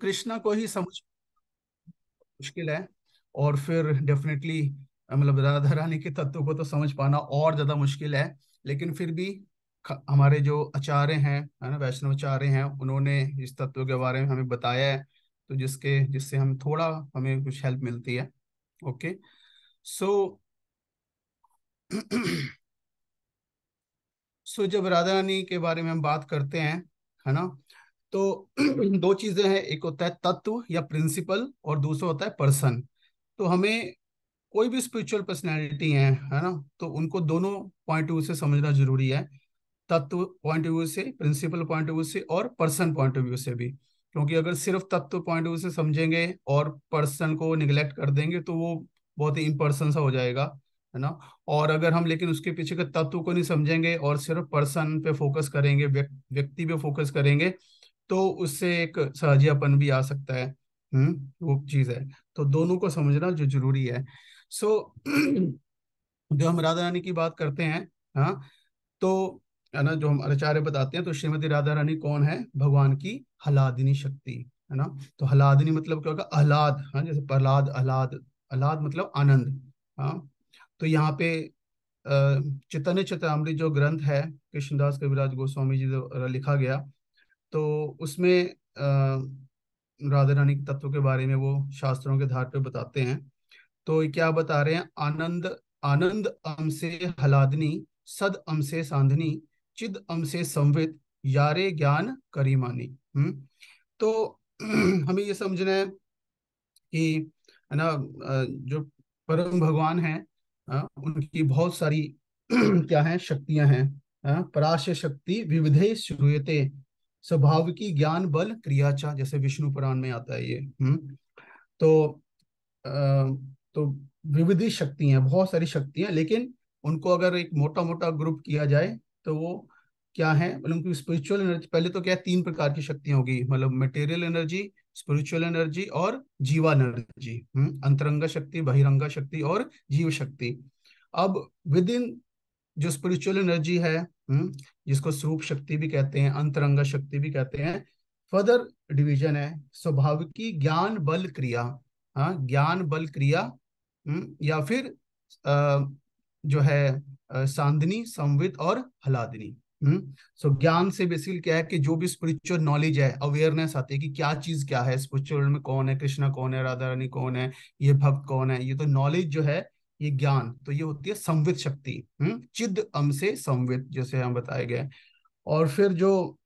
कृष्णा को ही समझ मुश्किल है। और फिर डेफिनेटली मतलब राधा रानी के तत्व को तो समझ पाना और ज्यादा मुश्किल है। लेकिन फिर भी हमारे जो आचार्य हैं, है ना, वैष्णव आचार्य हैं, उन्होंने इस तत्व के बारे में हमें बताया है। तो जिससे हम थोड़ा, हमें कुछ हेल्प मिलती है। ओके। सो सो जब राधा रानी के बारे में हम बात करते हैं, है ना, तो दो चीजें हैं, एक होता है तत्व या प्रिंसिपल, और दूसरा होता है पर्सन। तो हमें कोई भी स्पिरिचुअल पर्सनैलिटी है ना, तो उनको दोनों पॉइंट ऑफ व्यू से समझना जरूरी है। तत्व पॉइंट ऑफ व्यू से, प्रिंसिपल पॉइंट ऑफ व्यू से, और पर्सन पॉइंट ऑफ व्यू से भी। क्योंकि अगर सिर्फ तत्व पॉइंट ऑफ व्यू से समझेंगे और पर्सन को निग्लेक्ट कर देंगे तो वो बहुत ही इम्पर्सन सा हो जाएगा, है ना। और अगर हम लेकिन उसके पीछे के तत्व को नहीं समझेंगे और सिर्फ पर्सन पे फोकस करेंगे, व्यक्ति पे फोकस करेंगे, तो उससे एक सहजियापन भी आ सकता है। वो चीज है। तो दोनों को समझना जो जरूरी है। सो जो हम राधा रानी की बात करते हैं, हाँ, तो है ना, जो हम आचार्य बताते हैं, तो श्रीमती राधा रानी कौन है? भगवान की हलादिनी शक्ति, है ना। तो हलादिनी मतलब क्या होगा? आह्लाद, हाँ, जैसे प्रहलाद आह्लाद, आह्लाद मतलब आनंद। हाँ। तो यहाँ पे चैतन्य चैतामृत जो ग्रंथ है, कृष्णदास कविराज गोस्वामी जी द्वारा लिखा गया, तो उसमें राधा रानी के तत्व के बारे में वो शास्त्रों के आधार पे बताते हैं। तो ये क्या बता रहे हैं? आनंद, आनंद अम से हलादनी, सद अम से सांधनी, चिद अम से संवित, यारे ज्ञान करीमानी। तो हमें ये समझना है कि, है ना, जो परम भगवान हैं, उनकी बहुत सारी क्या है, शक्तियां हैं। पराशय शक्ति विविधे श्रूयते, स्वभाव की ज्ञान बल क्रियाचा, जैसे विष्णु पुराण में आता है ये। तो अ, तो विविध शक्तियां, बहुत सारी शक्तियां, लेकिन उनको अगर एक मोटा मोटा ग्रुप किया जाए तो वो क्या है? मतलब उनकी स्पिरिचुअल एनर्जी, पहले तो क्या है, तीन प्रकार की शक्तियां होगी, मतलब मटेरियल एनर्जी, स्पिरिचुअल एनर्जी और जीवा एनर्जी। अंतरंगा शक्ति, बहिरंगा शक्ति और जीव शक्ति। अब विद इन जो स्पिरिचुअल एनर्जी है, जिसको स्वरूप शक्ति भी कहते हैं, अंतरंगा शक्ति भी कहते हैं, फर्दर डिवीजन है स्वभाव की ज्ञान बल क्रिया। हाँ, ज्ञान बल क्रिया, या फिर जो है सांदनी, संवित और हलादनी। सो ज्ञान से बेसिकली क्या है कि जो भी स्पिरिचुअल नॉलेज है, अवेयरनेस आती है कि क्या चीज क्या है, स्पिरिचुअल में कौन है, कृष्णा कौन है, राधा रानी कौन है, ये भक्त कौन है, ये तो नॉलेज जो है, ये ज्ञान, तो ये होती है संवित शक्ति। चिद अम से संवित, जैसे हम बताए गए। और फिर जो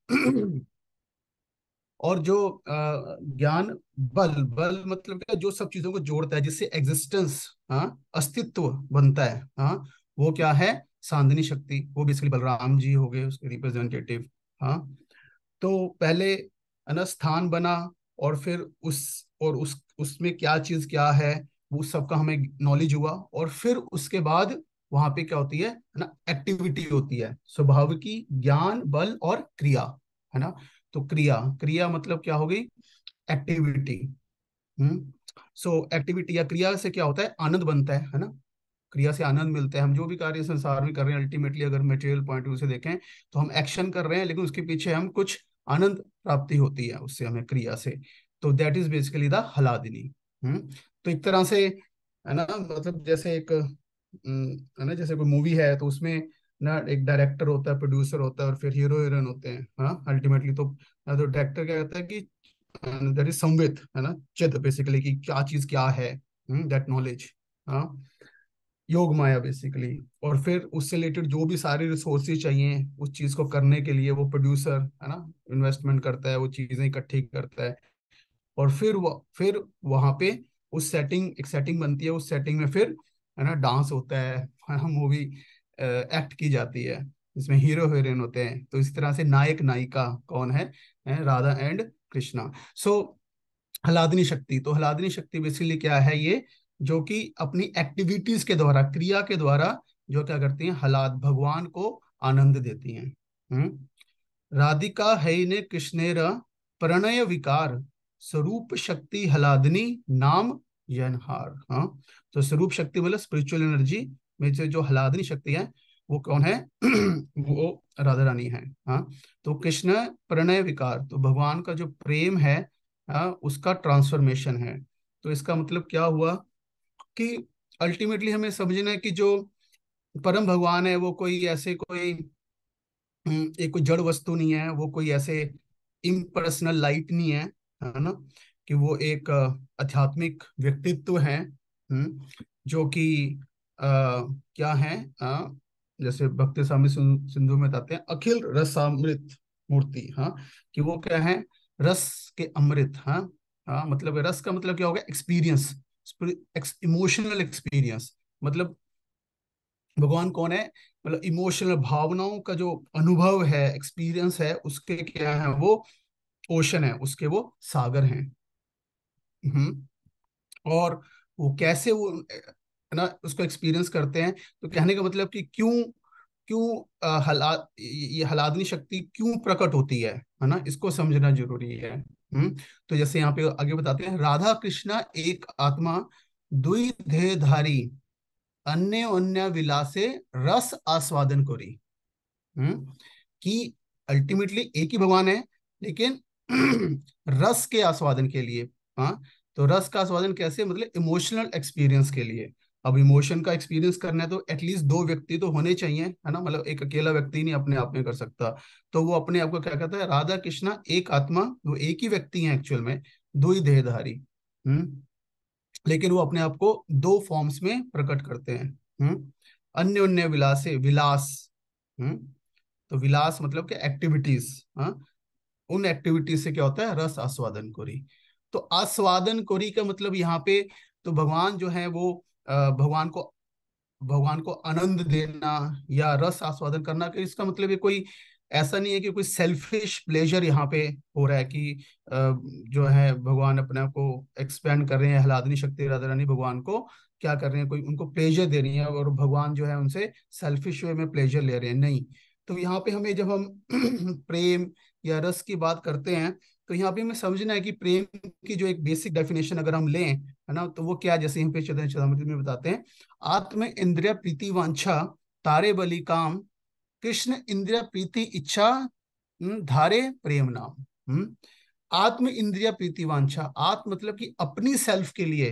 और जो ज्ञान बल, बल मतलब क्या? जो सब चीजों को जोड़ता है, जिससे एग्जिस्टेंस, हाँ, अस्तित्व बनता है, हाँ, वो क्या है? सांदनी शक्ति। वो बेसिकली बलराम जी हो गए उसके रिप्रेजेंटेटिव। हाँ। तो पहले स्थान बना, और फिर उसमें क्या चीज क्या है, वो सबका हमें नॉलेज हुआ। और फिर उसके बाद वहां पे क्या होती है ना, एक्टिविटी होती है, स्वभाव की ज्ञान बल और क्रिया, है ना। तो क्रिया, क्रिया मतलब क्या होगी? एक्टिविटी। हम्म सो एक्टिविटी या क्रिया से क्या होता है? आनंद बनता है ना। क्रिया से आनंद मिलता है। हम जो भी कार्य संसार में कर रहे हैं, अल्टीमेटली अगर मटेरियल पॉइंट ऑफ व्यू से देखें, तो हम एक्शन कर रहे हैं, लेकिन उसके पीछे हम कुछ आनंद प्राप्ति होती है उससे, हमें क्रिया से। तो दैट इज बेसिकली द हलादिनी। तो एक तरह से, है ना, मतलब जैसे एक है ना, जैसे कोई मूवी है तो उसमें ना एक डायरेक्टर होता है, प्रोड्यूसर होता है, और फिर हीरो हीरोइन होते हैं। हाँ, अल्टीमेटली तो डायरेक्टर क्या कहता है कि दैट इज संवित, है ना, चित बेसिकली, कि क्या चीज क्या है, दैट नॉलेज। हाँ, योग माया बेसिकली। और फिर उससे रिलेटेड जो भी सारे रिसोर्सेज चाहिए उस चीज को करने के लिए, वो प्रोड्यूसर, है ना, इन्वेस्टमेंट करता है, वो चीजें इकट्ठी करता है। और फिर वहां पे उस सेटिंग, एक सेटिंग बनती है, उस सेटिंग में फिर, है ना, डांस होता है ना, मूवी एक्ट की जाती है, जिसमें हीरो हीरोइन होते हैं। तो इस तरह से नायक नायिका कौन है राधा एंड कृष्णा। सो हलादनी शक्ति, तो हलादनी शक्ति बेसिकली क्या है? ये जो कि अपनी एक्टिविटीज के द्वारा, क्रिया के द्वारा, जो क्या करती हैं? हलाद, भगवान को आनंद देती हैं। राधिका है ने कृष्णेर प्रणय विकार, स्वरूप शक्ति हलादनी, नाम यनहार। हाँ। तो स्वरूप शक्ति मतलब स्पिरिचुअल एनर्जी में से जो हलादनी शक्ति है, वो कौन है? वो राधा रानी है। हाँ। तो कृष्ण प्रणय विकार, तो भगवान का जो प्रेम है, उसका ट्रांसफॉर्मेशन है। तो इसका मतलब क्या हुआ कि अल्टीमेटली हमें समझना है कि जो परम भगवान है वो कोई ऐसे कोई एक कोई जड़ वस्तु नहीं है, वो कोई ऐसे इम्पर्सनल लाइट नहीं है ना, कि वो एक आध्यात्मिक व्यक्तित्व है, जो कि क्या है, जैसे भक्ति स्वामी सिंधु में बताते हैं अखिल रसामृत मूर्ति। हाँ, कि वो क्या है, रस के अमृत। हाँ, हाँ, मतलब रस का मतलब क्या होगा, एक्सपीरियंस, इमोशनल एक्सपीरियंस। मतलब भगवान कौन है, मतलब इमोशनल भावनाओं का जो अनुभव है, एक्सपीरियंस है, उसके क्या है वो ओशन है, उसके वो सागर हैं। और वो कैसे वो है ना उसको एक्सपीरियंस करते हैं। तो कहने का मतलब कि क्यों क्यों ये हलादनी शक्ति क्यों प्रकट होती है ना, इसको समझना जरूरी है। तो जैसे यहाँ पे आगे बताते हैं, राधा कृष्णा एक आत्मा दुई देहधारी अन्य अन्य विलासे रस आस्वादन करी। कि अल्टीमेटली एक ही भगवान है, लेकिन रस के आस्वादन के लिए। हाँ, तो रस का आस्वादन कैसे, मतलब इमोशनल एक्सपीरियंस के लिए। अब इमोशन का एक्सपीरियंस करना है तो एटलीस्ट दो व्यक्ति तो होने चाहिए, है ना, मतलब एक अकेला व्यक्ति नहीं अपने आप में कर सकता। तो वो अपने आप को क्या कहता है, राधा कृष्णा एक आत्मा, वो एक ही व्यक्ति है एक्चुअल में, दो ही देहधारी। हम्म लेकिन वो अपने आप को दो फॉर्म्स में प्रकट करते हैं। अन्य अन्य विलासे, विलास। हम्म तो विलास मतलब कि एक्टिविटीज। हाँ, उन एक्टिविटीज से क्या होता है, रस आस्वादन कोरी। तो आस्वादन कोरी का मतलब यहाँ पे, तो भगवान जो है वो भगवान को आनंद देना या रस आस्वादन करना, कि इसका मतलब ये कोई ऐसा नहीं है कि कोई सेल्फिश प्लेजर यहाँ पे हो रहा है कि जो है भगवान अपने आप को एक्सपेंड कर रहे हैं, हलादनी शक्ति राधा रानी भगवान को क्या कर रहे हैं, कोई उनको प्लेजर दे रही है और भगवान जो है उनसे सेल्फिश वे में प्लेजर ले रहे हैं, नहीं। तो यहाँ पे हमें जब हम प्रेम या रस की बात करते हैं, तो यहाँ पे हमें समझना है कि प्रेम की जो एक बेसिक डेफिनेशन अगर हम लें, है ना, तो वो क्या है, जैसे यहाँ पे चैतन्य चरणामृत में बताते हैं, आत्म इंद्रिय प्रीति वांछा तारे बलि काम, कृष्ण इंद्रिय प्रीति इच्छा, धारे प्रेम नाम। आत्म इंद्रिय प्रीति वांछा, आत्म मतलब कि अपनी सेल्फ के लिए,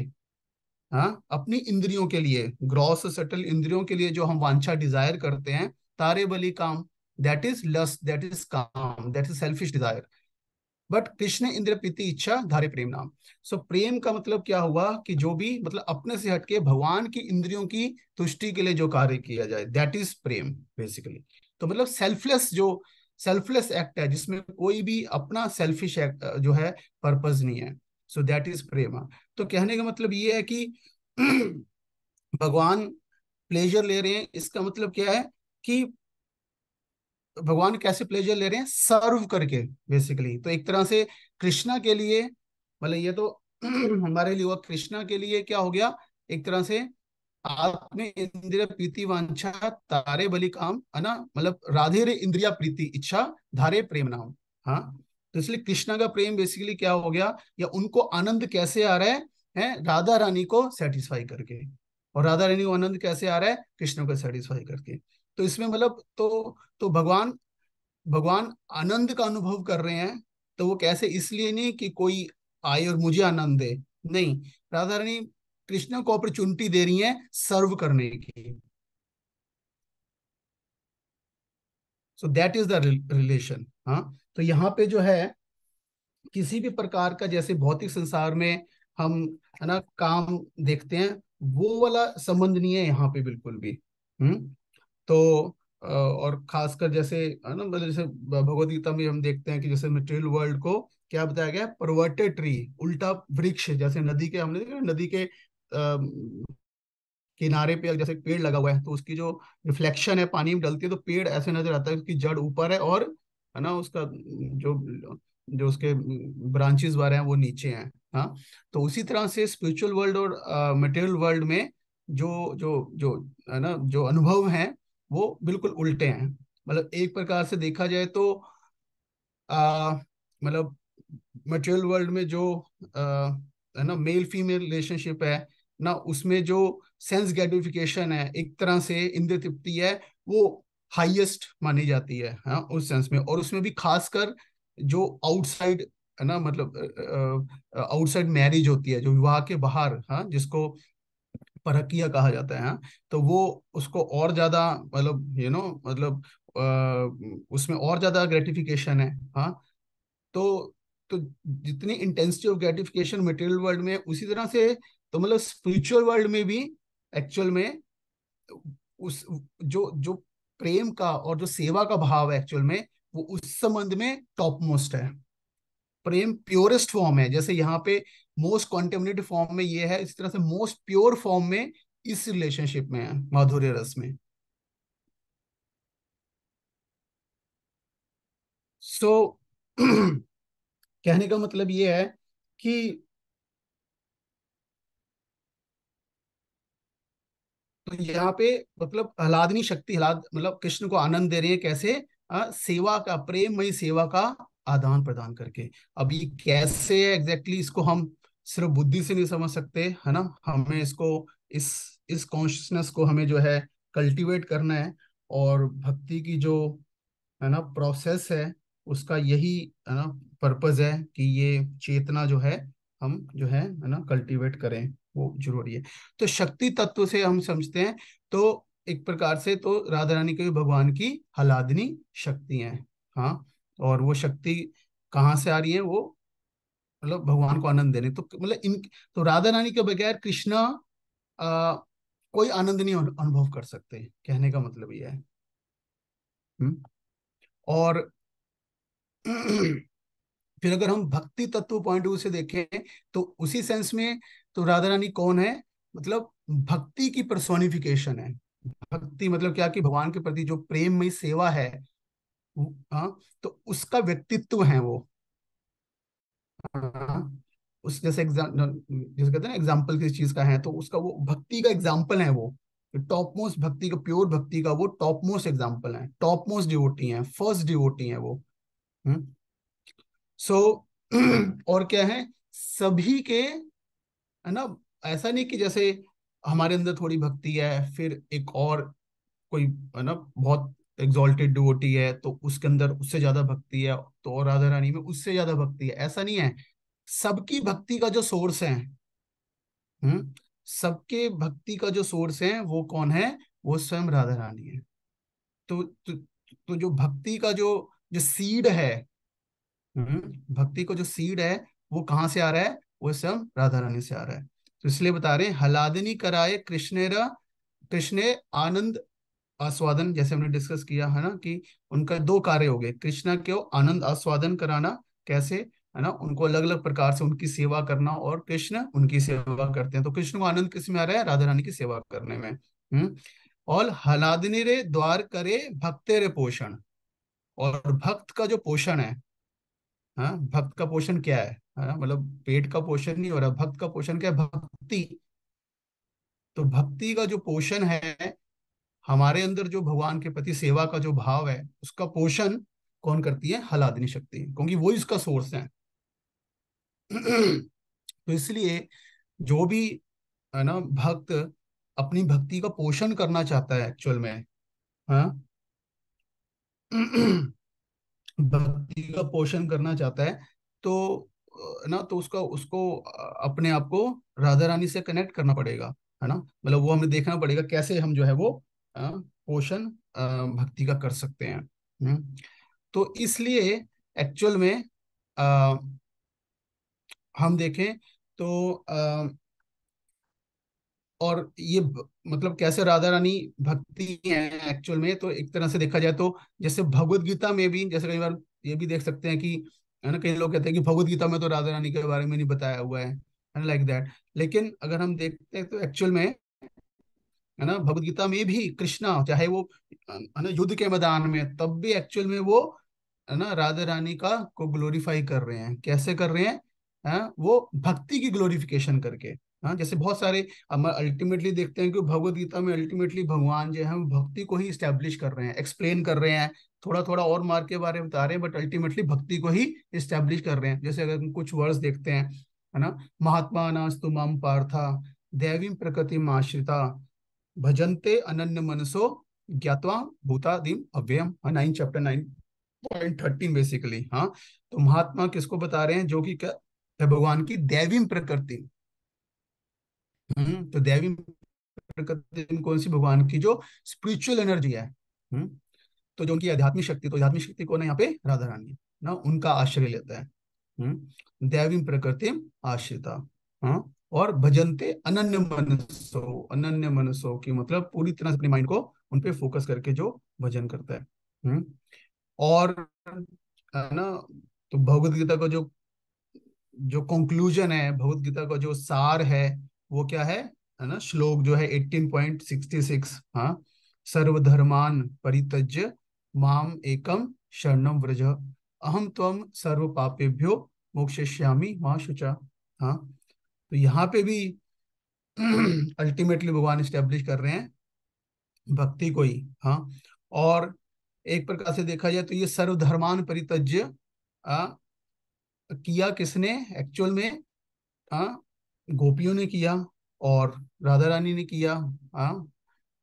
हाँ, अपनी इंद्रियों के लिए, ग्रॉस सटल इंद्रियों के लिए जो हम वांछा डिजायर करते हैं, तारे बलि काम, that is lust, that is kama, that is selfish desire. But Krishna इंद्र प्रीति इच्छा धारे प्रेम नाम। सो प्रेम का मतलब क्या हुआ, कि जो भी मतलब अपने से हटके भगवान की इंद्रियों की तुष्टि के लिए जो कार्य किया जाए, दैट इज प्रेम बेसिकली। तो मतलब सेल्फलेस, जो सेल्फलेस एक्ट है, जिसमें कोई भी अपना सेल्फिश एक्ट जो है पर्पस नहीं है, सो दैट इज प्रेम। तो कहने का मतलब ये है कि भगवान प्लेजर ले रहे हैं, इसका मतलब क्या है कि भगवान कैसे प्लेजर ले रहे हैं, सर्व करके बेसिकली। तो एक तरह से कृष्णा के लिए, मतलब ये तो हमारे लिए हुआ, कृष्णा के लिए क्या हो गया, एक तरह से आत्म इंद्रिय प्रीति वांछा तारे बलि काम, है ना, मतलब राधे रे इंद्रिया प्रीति इच्छा धारे प्रेम नाम। हाँ, तो इसलिए कृष्णा का प्रेम बेसिकली क्या हो गया, या उनको आनंद कैसे आ रहा है राधा रानी को सेटिस्फाई करके। और राधा रानी को आनंद कैसे आ रहा है, कृष्ण को सेटिस्फाई करके। तो इसमें मतलब तो भगवान भगवान आनंद का अनुभव कर रहे हैं। तो वो कैसे, इसलिए नहीं कि कोई आए और मुझे आनंद दे, नहीं, राधा रानी कृष्ण को अपॉर्चुनिटी दे रही हैं सर्व करने की। So that is the relation. हाँ, तो यहाँ पे जो है, किसी भी प्रकार का जैसे भौतिक संसार में हम, है ना, काम देखते हैं, वो वाला संबंध नहीं है यहाँ पे बिल्कुल भी। हम्म तो और खासकर जैसे, है ना, मतलब जैसे भगवत गीता में हम देखते हैं कि जैसे मटेरियल वर्ल्ड को क्या बताया गया, परवर्टेड ट्री, उल्टा वृक्ष। जैसे नदी के, हमने देखा नदी के किनारे पे जैसे पेड़ लगा हुआ है, तो उसकी जो रिफ्लेक्शन है पानी में डलती है, तो पेड़ ऐसे नजर आता है, उसकी जड़ ऊपर है, और है ना उसका जो जो उसके ब्रांचेस वगैरह हैं वो नीचे हैं। हाँ, तो उसी तरह से स्पिरिचुअल वर्ल्ड और मटेरियल वर्ल्ड में जो जो जो है ना, जो अनुभव हैं वो बिल्कुल उल्टे हैं। मतलब एक प्रकार से देखा जाए तो आ, मतलब मटेरियल वर्ल्ड में जो है ना मेल फीमेल रिलेशनशिप है ना, उसमें जो सेंस ग्रेटिफिकेशन है, एक तरह से इंद्रिय तृप्ति है, वो हाईएस्ट मानी जाती है, हाँ, उस सेंस में। और उसमें भी खासकर जो आउटसाइड है ना, मतलब आउटसाइड मैरिज होती है, जो विवाह के बाहर, हाँ, जिसको परकिया कहा जाता है, हाँ, तो वो उसको और ज्यादा, मतलब मतलब उसमें और ज्यादा ग्रेटिफिकेशन है, हाँ। तो तो जितनी intensity of gratification material world में, उसी तरह से तो मतलब स्पिरिचुअल वर्ल्ड में भी एक्चुअल में उस जो जो प्रेम का और जो सेवा का भाव है एक्चुअल में, वो उस संबंध में टॉप मोस्ट है। प्रेम प्योरेस्ट फॉर्म है, जैसे यहाँ पे मोस्ट कॉन्टेमिनेटेड फॉर्म में ये है, इस तरह से मोस्ट प्योर फॉर्म में इस रिलेशनशिप में है, माधुर्य रस में। सो कहने का मतलब ये है कि तो यहाँ पे मतलब आह्लादनी शक्ति, आह्लाद मतलब कृष्ण को आनंद दे रही है कैसे, सेवा का, प्रेममयी सेवा का आदान प्रदान करके। अब ये कैसे है एग्जैक्टली, इसको हम सिर्फ बुद्धि से नहीं समझ सकते, है ना, हमें इसको इस इस कॉन्शियसनेस को हमें जो है कल्टीवेट करना है। और भक्ति की जो, है ना, प्रोसेस है, उसका यही, है ना, पर्पज है कि ये चेतना जो है, हम जो है ना, कल्टीवेट करें, वो जरूरी है। तो शक्ति तत्व से हम समझते हैं, तो एक प्रकार से तो राधा रानी के भी भगवान की हलादनी शक्ति है, हाँ। और वो शक्ति कहाँ से आ रही है, वो मतलब भगवान को आनंद देने, तो मतलब इन, तो राधा रानी के बगैर कृष्णा आ, कोई आनंद नहीं अनुभव कर सकते, कहने का मतलब ये है। हम्म? और फिर अगर हम भक्ति तत्व पॉइंट ऑफ व्यू से देखें, तो उसी सेंस में तो राधा रानी कौन है, मतलब भक्ति की पर्सोनिफिकेशन है। भक्ति मतलब क्या, कि भगवान के प्रति जो प्रेममयी सेवा है, हाँ, तो उसका व्यक्तित्व है वो, हाँ। उस जैसे जैसे कहते हैं ना, एग्जाम्पल किसी चीज का है, तो उसका वो भक्ति का एग्जाम्पल है वो, टॉप मोस्ट भक्ति का, प्योर भक्ति का वो टॉप मोस्ट एग्जाम्पल है, टॉप मोस्ट डिवोटी है, फर्स्ट डिवोटी है वो। हम्म। सो और क्या है, सभी के, है ना, ऐसा नहीं कि जैसे हमारे अंदर थोड़ी भक्ति है, फिर एक और कोई, है ना, बहुत एग्जॉल्टेड डिवोटी है, तो उसके अंदर उससे ज्यादा भक्ति है, तो और राधा रानी में उससे ज्यादा भक्ति है, ऐसा नहीं है। सबकी भक्ति का जो सोर्स है, सबके भक्ति का जो सोर्स है वो कौन है, वो स्वयं राधा रानी है। तो जो भक्ति का जो जो सीड है, भक्ति को जो सीड है, वो कहाँ से आ रहा है, वो स्वयं राधा रानी से आ रहा है। तो इसलिए बता रहे हैं, हलादनी कराए कृष्णेरा, कृष्णे आनंद आस्वादन, जैसे हमने डिस्कस किया है ना, कि उनका दो कार्य हो गए, कृष्णा को आनंद आस्वादन कराना, कैसे, है ना, उनको अलग अलग प्रकार से उनकी सेवा करना, और कृष्ण उनकी सेवा करते हैं, तो कृष्ण को आनंद किस में आ रहा है, राधा रानी की सेवा करने में। और हलादनी रे द्वार करे भक्ते रे पोषण, और भक्त का जो पोषण है, हाँ, भक्त का पोषण क्या है ना, मतलब पेट का पोषण नहीं हो रहा, भक्त का पोषण क्या है, भक्ति। तो भक्ति का जो पोषण है, हमारे अंदर जो भगवान के प्रति सेवा का जो भाव है, उसका पोषण कौन करती है, हलादनी शक्ति, क्योंकि वो इसका सोर्स है। तो इसलिए जो भी, है ना, भक्त अपनी भक्ति का पोषण करना चाहता है एक्चुअल में, हाँ, भक्ति का पोषण करना चाहता है, तो ना, तो उसका उसको अपने आप को राधा रानी से कनेक्ट करना पड़ेगा, है ना, मतलब वो हमें देखना पड़ेगा कैसे हम जो है वो पोषण भक्ति का कर सकते हैं। तो इसलिए एक्चुअल में अ, हम देखें तो और ये मतलब कैसे राधा रानी भक्ति है एक्चुअल में, तो एक तरह से देखा जाए तो जैसे भगवत गीता में भी, जैसे कई बार ये भी देख सकते हैं कि, है ना, कई लोग कहते हैं कि भगवत गीता में तो राधा रानी के बारे में नहीं बताया हुआ है ना, लाइक दैट। लेकिन अगर हम देखते हैं तो एक्चुअल में, है ना, भगवत गीता में भी कृष्णा चाहे वो, है ना, युद्ध के मैदान में, तब भी एक्चुअल में वो, है ना, राधा रानी का को ग्लोरीफाई कर रहे हैं, कैसे कर रहे हैं, वो भक्ति की ग्लोरिफिकेशन करके। हाँ, जैसे बहुत सारे हम अल्टीमेटली देखते हैं कि भगवत गीता में अल्टीमेटली भगवान जो है वो भक्ति को ही स्टैब्लिश कर रहे हैं, एक्सप्लेन कर रहे हैं, थोड़ा थोड़ा और मार्ग के बारे में बता रहे हैं, बट अल्टीमेटली भक्ति को ही स्टैब्लिश कर रहे हैं। जैसे अगर हम कुछ वर्ड्स देखते हैं, है ना, महात्मा नास्तु मम पार्था दैवीं प्रकृति आश्रिता भजन्ते अनन्य मनसो ज्ञात्वा भूतादिम अव्ययम, 9 चैप्टर 9। .13 बेसिकली। हाँ, तो महात्मा किसको बता रहे हैं, जो कि क्या है, भगवान की दैवी प्रकृति। तो दैवी प्रकृति कौन सी, भगवान की जो स्पिरिचुअल एनर्जी है। हम्म तो जो उनकी आध्यात्मिक शक्ति, तो आध्यात्मिक शक्ति कौन है यहाँ पे, राधा रानी ना, उनका आश्रय लेता है। दैवी प्रकृति आश्रिता। हाँ, और भजनते अनन्य मनसो की मतलब पूरी तरह से अपने माइंड को उन पे फोकस करके जो भजन करता है। हम्म और है ना, तो भगवत गीता का जो जो कंक्लूजन है, भगवत गीता का जो सार है, वो क्या है ना, श्लोक जो है 18.66। हाँ, सर्वधर्मान परित्यज्य माम एकम शरणम व्रज, अहम त्वम सर्व पापेभ्यो मोक्षयिष्यामि मा शुचा। हाँ, तो यहाँ पे भी अल्टीमेटली भगवान स्टेब्लिश कर रहे हैं भक्ति को ही। हाँ, और एक प्रकार से देखा जाए तो ये सर्वधर्मान परित्यज्य आ, किया किसने एक्चुअल में, हाँ, गोपियों ने किया और राधा रानी ने किया। हाँ,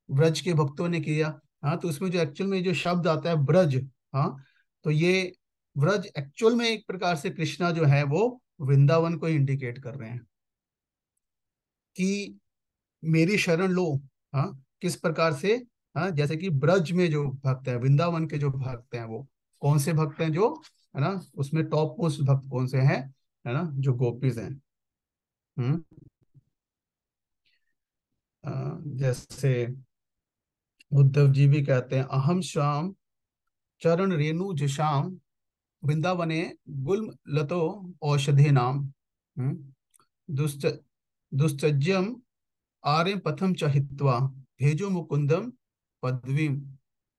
ब्रज के भक्तों ने किया। हाँ, तो उसमें जो एक्चुअल में जो शब्द आता है ब्रज, हाँ, तो ये ब्रज एक्चुअल में एक प्रकार से कृष्णा जो है वो वृंदावन को इंडिकेट कर रहे हैं कि मेरी शरण लो। हाँ, किस प्रकार से, हाँ, जैसे कि ब्रज में जो भक्त है, वृंदावन के जो भक्त हैं, वो कौन से भक्त हैं, जो है ना, उसमें टॉप मोस्ट भक्त कौन से हैं, है ना, जो गोपीज हैं। हम्म जैसे उद्धव जी भी कहते हैं, अहम श्याम चरण रेणु जुषाम वृंदावने गुल्म लतो औषधे नाम। दुश्च दुश्चर्यम आर्य पथम च हित्वा भेजो मुकुंदम पदवीम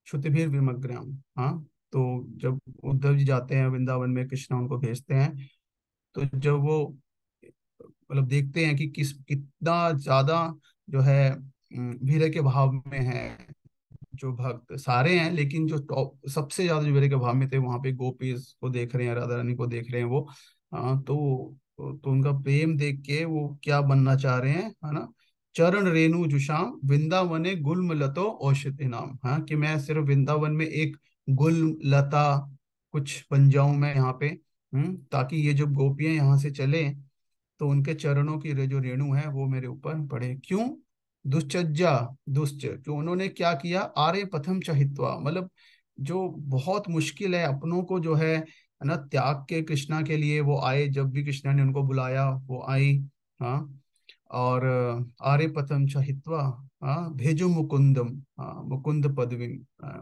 श्रुतिभिर विमग्रम। हाँ, तो जब उद्धव जी जाते हैं वृंदावन में, कृष्णा उनको भेजते हैं, तो जब वो मतलब देखते हैं कि कितना ज्यादा जो है भीड़ के भाव में है, जो भक्त सारे हैं, लेकिन जो टॉप सबसे ज्यादा जो मेरे के भाव में थे, वहां पे गोपीज को देख रहे हैं, राधा रानी को देख रहे हैं वो। तो उनका प्रेम देख के वो क्या बनना चाह रहे हैं, है ना, चरण रेणु जुषाम वृंदावने गुल्म लतो औषधि नाम। हाँ, कि मैं सिर्फ वृंदावन में एक गुल्म लता कुछ बन जाऊं मैं यहाँ पे। ताकि ये जो गोपियां यहाँ से चले, तो उनके चरणों की जो रेणु है वो मेरे ऊपर पड़े। क्यों, दुश्चर्या, दुश्च जो उन्होंने क्या किया, आर्य पथम चहित्वा, मतलब जो बहुत मुश्किल है अपनों को जो है ना, त्याग के कृष्णा के लिए वो आए, जब भी कृष्णा ने उनको बुलाया वो आई। हाँ, और आर्य पथम चहित्वा, हाँ, भेजो मुकुंदम, हाँ, मुकुंद पदवी,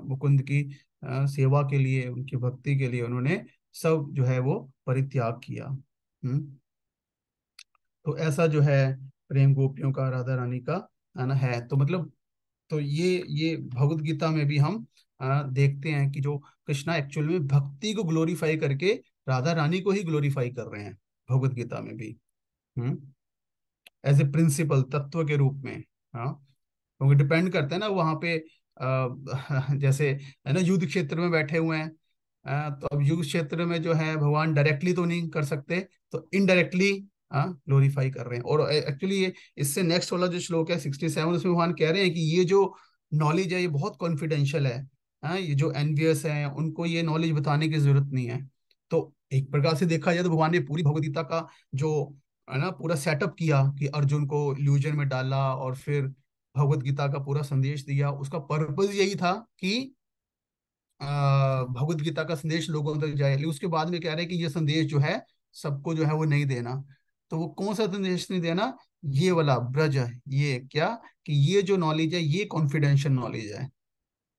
मुकुंद की सेवा के लिए, उनकी भक्ति के लिए उन्होंने सब जो है वो परित्याग किया। तो ऐसा जो है प्रेम गोपियों का, राधा रानी का, है ना, है। तो मतलब, तो ये भगवत गीता में भी हम देखते हैं कि जो कृष्णा एक्चुअल में भक्ति को ग्लोरीफाई करके राधा रानी को ही ग्लोरीफाई कर रहे हैं भगवत गीता में भी। हम्म एज ए प्रिंसिपल, तत्व के रूप में। हाँ, क्योंकि डिपेंड करता है ना वहाँ पे, जैसे है ना, युद्ध क्षेत्र में बैठे हुए हैं। तो अब युद्ध क्षेत्र में जो है भगवान डायरेक्टली तो नहीं कर सकते, तो इनडायरेक्टली ग्लोरीफाई कर रहे हैं। और एक्चुअली ये इससे नेक्स्ट वाला जो श्लोक है 67, उसमें भगवान कह रहे हैं कि ये जो नॉलेज है ये बहुत कॉन्फिडेंशियल है। ये जो एनवियस हैं उनको ये नॉलेज बताने की जरूरत नहीं है। तो एक प्रकार से देखा जाए तो भगवान ने पूरी भगवद गीता का जो है ना पूरा सेटअप किया, कि अर्जुन को इल्यूजन में डाला और फिर भगवत गीता का पूरा संदेश दिया। उसका पर्पज यही था कि भगवत गीता का संदेश लोगों तक जाए। लेकिन उसके बाद में कह रहे हैं कि ये संदेश जो है सबको जो है वो नहीं देना। तो वो कौन सा संदेश नहीं देना, ये वाला ब्रज है, ये क्या, कि ये जो नॉलेज है ये कॉन्फिडेंशियल नॉलेज है,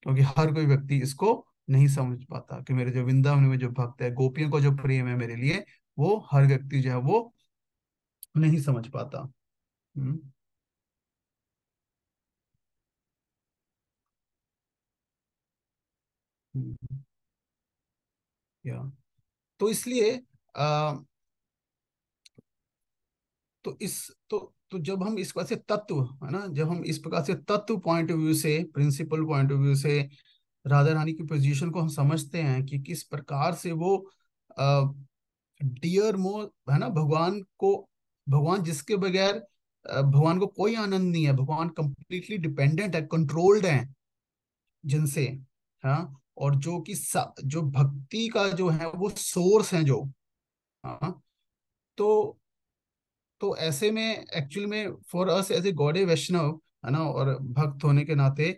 क्योंकि हर कोई व्यक्ति इसको नहीं समझ पाता, कि मेरे जो वृंदावन में जो भक्त है, गोपियों का जो प्रेम है मेरे लिए, वो हर व्यक्ति जो है वो नहीं समझ पाता। हम्म हम्म, या तो इसलिए आ, तो इस तो जब हम इस प्रकार से तत्व, है ना, जब हम इस प्रकार से तत्व पॉइंट ऑफ व्यू से, प्रिंसिपल पॉइंट ऑफ व्यू से राधा रानी की पोजीशन को हम समझते हैं कि किस प्रकार से वो डियर मो, है ना, भगवान को, भगवान जिसके बगैर भगवान को कोई आनंद नहीं है, भगवान कंप्लीटली डिपेंडेंट है, कंट्रोल्ड है जिनसे। हाँ, और जो कि जो भक्ति का जो है वो सोर्स है जो, हाँ। तो ऐसे में एक्चुअल में फॉर अस एज ए गौड़े वैष्णव, है ना, और भक्त होने के नाते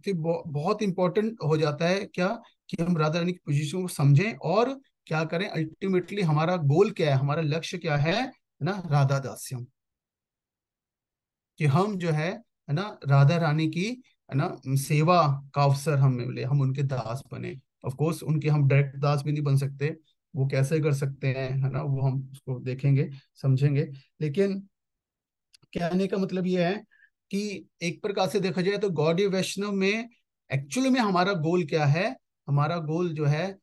बहुत इंपॉर्टेंट हो जाता है क्या, कि हम राधा रानी की पोजीशन को समझें और क्या करें। अल्टीमेटली हमारा गोल क्या है, हमारा लक्ष्य क्या है ना, राधा दास्यम। कि हम जो है ना, राधा रानी की, है ना, सेवा का अवसर हमें मिले, हम उनके दास बने। ऑफ कोर्स उनके हम डायरेक्ट दास भी नहीं बन सकते, वो कैसे कर सकते हैं, है ना, वो हम उसको देखेंगे, समझेंगे। लेकिन कहने का मतलब ये है कि एक प्रकार से देखा जाए तो गौड़ीय वैष्णव में एक्चुअली में हमारा गोल क्या है। हमारा गोल जो है,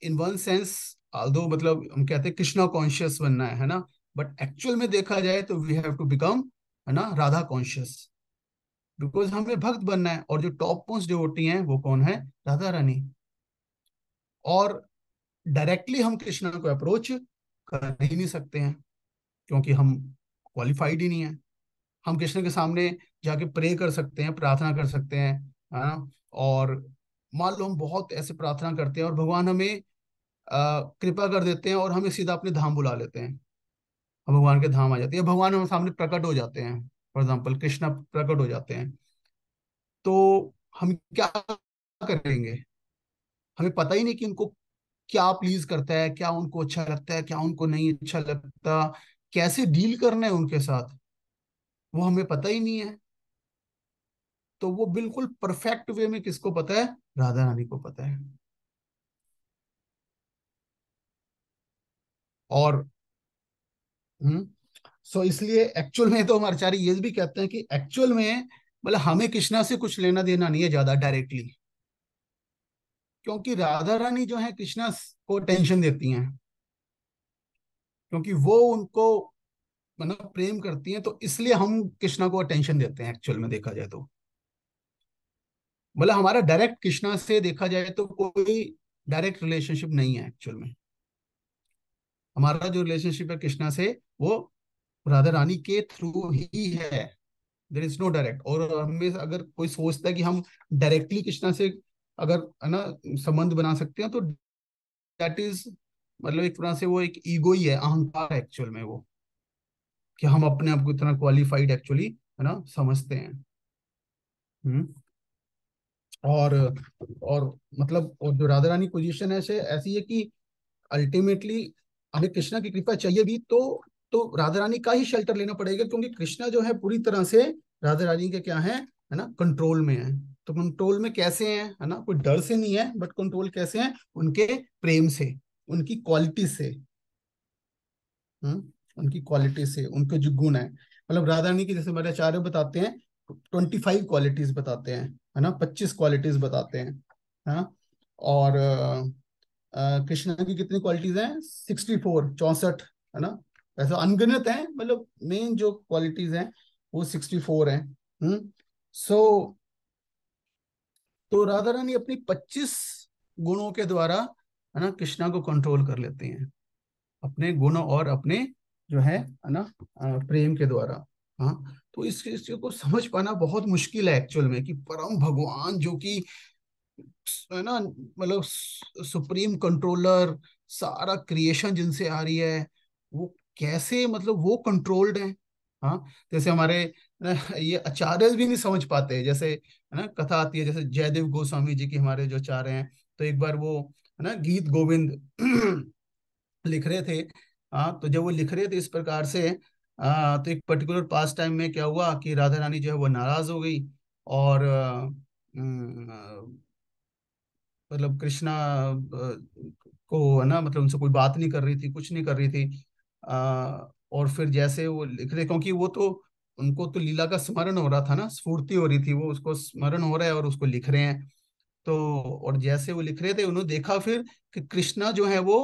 इन वन सेंस, दो मतलब हम कहते हैं कृष्णा कॉन्शियस बनना है ना, बट एक्चुअल में देखा जाए तो वी हैव टू बिकम, है ना, राधा कॉन्शियस। बिकॉज हमें भक्त बनना है, और जो टॉप मोस्ट डिवोटी हैं वो कौन है, राधा रानी। और डायरेक्टली हम कृष्णा को अप्रोच कर ही नहीं सकते हैं, क्योंकि हम क्वालिफाइड ही नहीं है। हम कृष्ण के सामने जाके प्रे कर सकते हैं, प्रार्थना कर सकते हैं, है ना। और मान लो हम बहुत ऐसे प्रार्थना करते हैं और भगवान हमें कृपा कर देते हैं और हमें सीधा अपने धाम बुला लेते हैं। हम भगवान के धाम आ जाते हैं, भगवान हमारे सामने प्रकट हो जाते हैं, फॉर एग्जाम्पल कृष्णा प्रकट हो जाते हैं। तो हम क्या करेंगे, हमें पता ही नहीं कि उनको क्या प्लीज करता है, क्या उनको अच्छा लगता है, क्या उनको नहीं अच्छा लगता, कैसे डील करना है उनके साथ, वो हमें पता ही नहीं है। तो वो बिल्कुल परफेक्ट वे में किसको पता है, राधा रानी को पता है। और हम्म सो इसलिए एक्चुअल में तो हमारे आचार्य ये भी कहते हैं कि एक्चुअल में मतलब हमें कृष्णा से कुछ लेना देना नहीं है ज्यादा डायरेक्टली, क्योंकि राधा रानी जो है कृष्णा को टेंशन देती हैं, क्योंकि वो उनको मतलब प्रेम करती हैं, तो इसलिए हम कृष्णा को अटेंशन देते हैं एक्चुअल में देखा जाए तो। मतलब हमारा डायरेक्ट कृष्णा से देखा जाए तो कोई डायरेक्ट रिलेशनशिप नहीं है एक्चुअल में। हमारा जो रिलेशनशिप है कृष्णा से, वो राधा रानी के थ्रू ही है। There is no direct. और हमें अगर कोई सोचता है कि हम डायरेक्टली कृष्णा से अगर, है ना, संबंध बना सकते हैं, तो दैट इज मतलब एक तरह से वो एक ईगो ही है, अहंकार है एक्चुअल में वो, कि हम अपने आप को इतना क्वालिफाइड एक्चुअली, है ना, समझते हैं। हम्म और और मतलब और जो राधा रानी पोजीशन है से ऐसी है कि अल्टीमेटली हमें कृष्णा की कृपा चाहिए भी, तो राधा रानी का ही शेल्टर लेना पड़ेगा, क्योंकि कृष्णा जो है पूरी तरह से राधा रानी के क्या है ना, कंट्रोल में है। तो कंट्रोल में कैसे हैं, है ना, कोई डर से नहीं है, बट कंट्रोल कैसे हैं, उनके प्रेम से, उनकी क्वालिटी से। उनकी क्वालिटी से, उनके जो गुण है, मतलब राधा रानी की, जैसे हमारे आचार्य बताते हैं 25 क्वालिटीज बताते हैं, है ना, 25 क्वालिटीज बताते हैं। हाँ। और कृष्णा की कितनी क्वालिटीज हैं, 64, 64, है ना। ऐसा अनगिनत है, मतलब मेन जो क्वालिटीज हैं वो 64 हैं। सो तो राधा रानी अपनी 25 गुणों के द्वारा, है ना, कृष्णा को कंट्रोल कर लेते हैं, अपने गुण और अपने जो है ना, प्रेम के द्वारा। हाँ। तो इस चीज को समझ पाना बहुत मुश्किल है एक्चुअल में, कि परम भगवान जो कि, है ना, मतलब सुप्रीम कंट्रोलर, सारा क्रिएशन जिनसे आ रही है, वो कैसे मतलब वो कंट्रोल्ड है। हाँ। जैसे हमारे ये आचार्य भी नहीं समझ पाते, जैसे है ना कथा आती है, जैसे जयदेव गोस्वामी जी की हमारे जो आचार्य हैं, तो एक बार वो, है ना, गीत गोविंद लिख रहे थे। हाँ। तो जब वो लिख रहे थे इस प्रकार से, तो एक पर्टिकुलर पास टाइम में क्या हुआ कि राधा रानी जो है वो नाराज हो गई, और मतलब कृष्णा को, है ना, मतलब उनसे कोई बात नहीं कर रही थी, कुछ नहीं कर रही थी। और फिर जैसे वो लिख रहे, क्योंकि वो तो उनको तो लीला का स्मरण हो रहा था ना, स्फूर्ति हो रही थी, वो उसको स्मरण हो रहा है और उसको लिख रहे हैं। तो और जैसे वो लिख रहे थे, उन्होंने देखा फिर कि कृष्णा जो है वो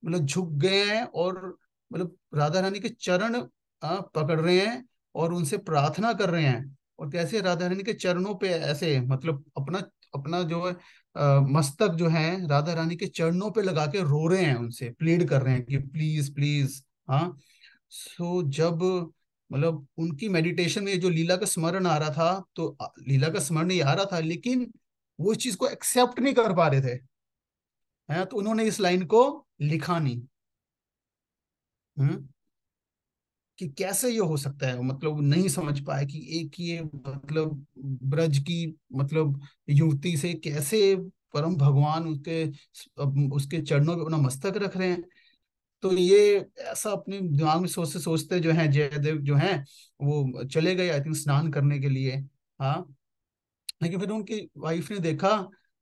मतलब झुक गए हैं, और मतलब राधा रानी के चरण पकड़ रहे हैं और उनसे प्रार्थना कर रहे हैं। और कैसे राधा रानी के चरणों पे ऐसे मतलब अपना अपना जो है मस्तक जो है राधा रानी के चरणों पे लगा के रो रहे हैं, उनसे प्लीड कर रहे हैं कि प्लीज प्लीज। हाँ। सो जब मतलब उनकी मेडिटेशन में जो लीला का स्मरण आ रहा था, तो लीला का स्मरण ही आ रहा था, लेकिन वो इस चीज को एक्सेप्ट नहीं कर पा रहे थे। है, तो उन्होंने इस लाइन को लिखा नहीं। हम्म कि कैसे ये हो सकता है, मतलब वो नहीं समझ पाए कि एक ये मतलब ब्रज की मतलब युवती से कैसे परम भगवान उसके चरणों पे अपना मस्तक रख रहे हैं। तो ये ऐसा अपने दिमाग में सोचते सोचते जो है जयदेव जो है वो चले गए, आई थिंक स्नान करने के लिए। हाँ, लेकिन फिर उनकी वाइफ ने देखा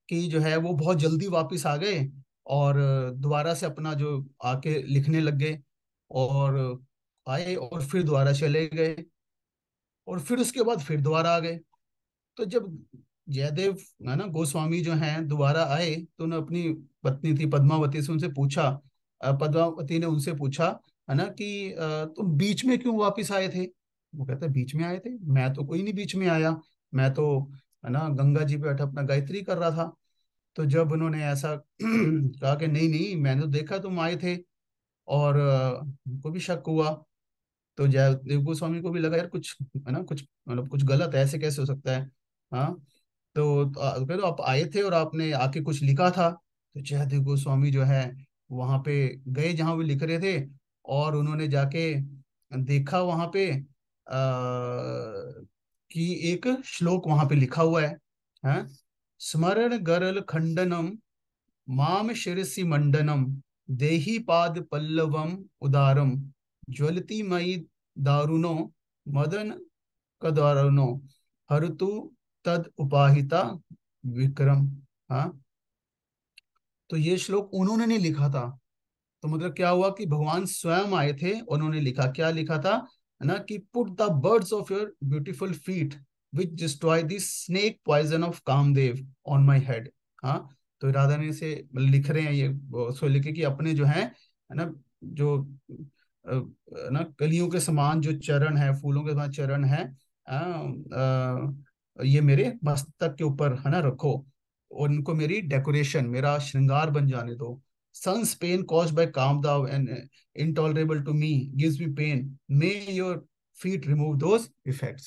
कि जो है वो बहुत जल्दी वापस आ गए, और दोबारा से अपना जो आके लिखने लग गए, और आए और फिर दोबारा चले गए, और फिर उसके बाद फिर दोबारा आ गए। तो जब जयदेव है ना गोस्वामी जो हैं दोबारा आए, तो उन्होंने अपनी पत्नी थी पद्मावती से उनसे पूछा, पद्मावती ने उनसे पूछा है ना कि तुम बीच में क्यों वापस आए थे। वो कहते हैं बीच में आए थे, मैं तो कोई नहीं बीच में आया, मैं तो है ना गंगा जी पे बैठा अपना गायत्री कर रहा था। तो जब उन्होंने ऐसा कहा कि नहीं नहीं मैंने तो देखा तुम आए थे, और उनको भी शक हुआ। तो जयदेव गोस्वामी को भी लगा यार कुछ है ना, कुछ मतलब कुछ गलत है, ऐसे कैसे हो सकता है। हाँ, कहे तो आप आए थे और आपने आके कुछ लिखा था। तो जयदेव गोस्वामी जो है वहां पे गए जहां वो लिख रहे थे, और उन्होंने जाके देखा वहां पे कि एक श्लोक वहां पे लिखा हुआ है, स्मरण गरल खंडनम माम शिरसि मंडनम देहि पाद पल्लवम उदारम ज्वलति मयि दारुणो मदन कदारुणो हरतु तद उपाहिता विक्रम। हाँ, तो ये श्लोक उन्होंने नहीं लिखा था। तो मतलब क्या हुआ कि भगवान स्वयं आए थे, उन्होंने लिखा, क्या लिखा था है ना कि put the birds of your beautiful feet which destroy the snake poison of Kamadeva on my head. हाँ, तो राधा ने से लिख रहे हैं ये, सो लिखे कि अपने जो है ना जो ना कलियों के समान जो चरण है, फूलों के समान चरण है, ये मेरे मस्तक के ऊपर है ना रखो, और इनको मेरी डेकोरेशन, मेरा श्रृंगार बन जाने दो। Sun's pain caused by Kamdav and intolerable to me gives me pain. May your feet remove those effects.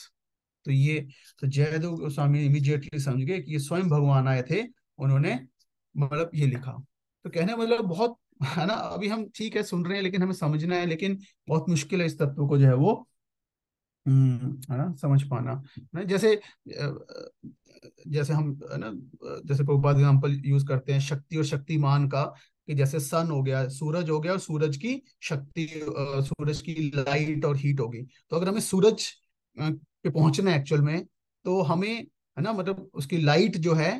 तो ये, तो जयदेव गोस्वामी इमीडिएटली समझ गए कि ये स्वयं भगवान आए थे, उन्होंने मतलब ये लिखा। तो कहने का मतलब बहुत है ना, अभी हम ठीक है सुन रहे हैं लेकिन हमें समझना है, लेकिन बहुत मुश्किल है इस तत्व को जो है वो है ना समझ पाना। ना जैसे जैसे हम है ना जैसे प्रभुपाद एग्जाम्पल यूज करते हैं शक्ति और शक्तिमान का, कि जैसे सन हो गया, सूरज हो गया, और सूरज की शक्ति, सूरज की लाइट और हीट होगी। तो अगर हमें सूरज पे पहुंचना है एक्चुअल में, तो हमें है ना मतलब उसकी लाइट जो है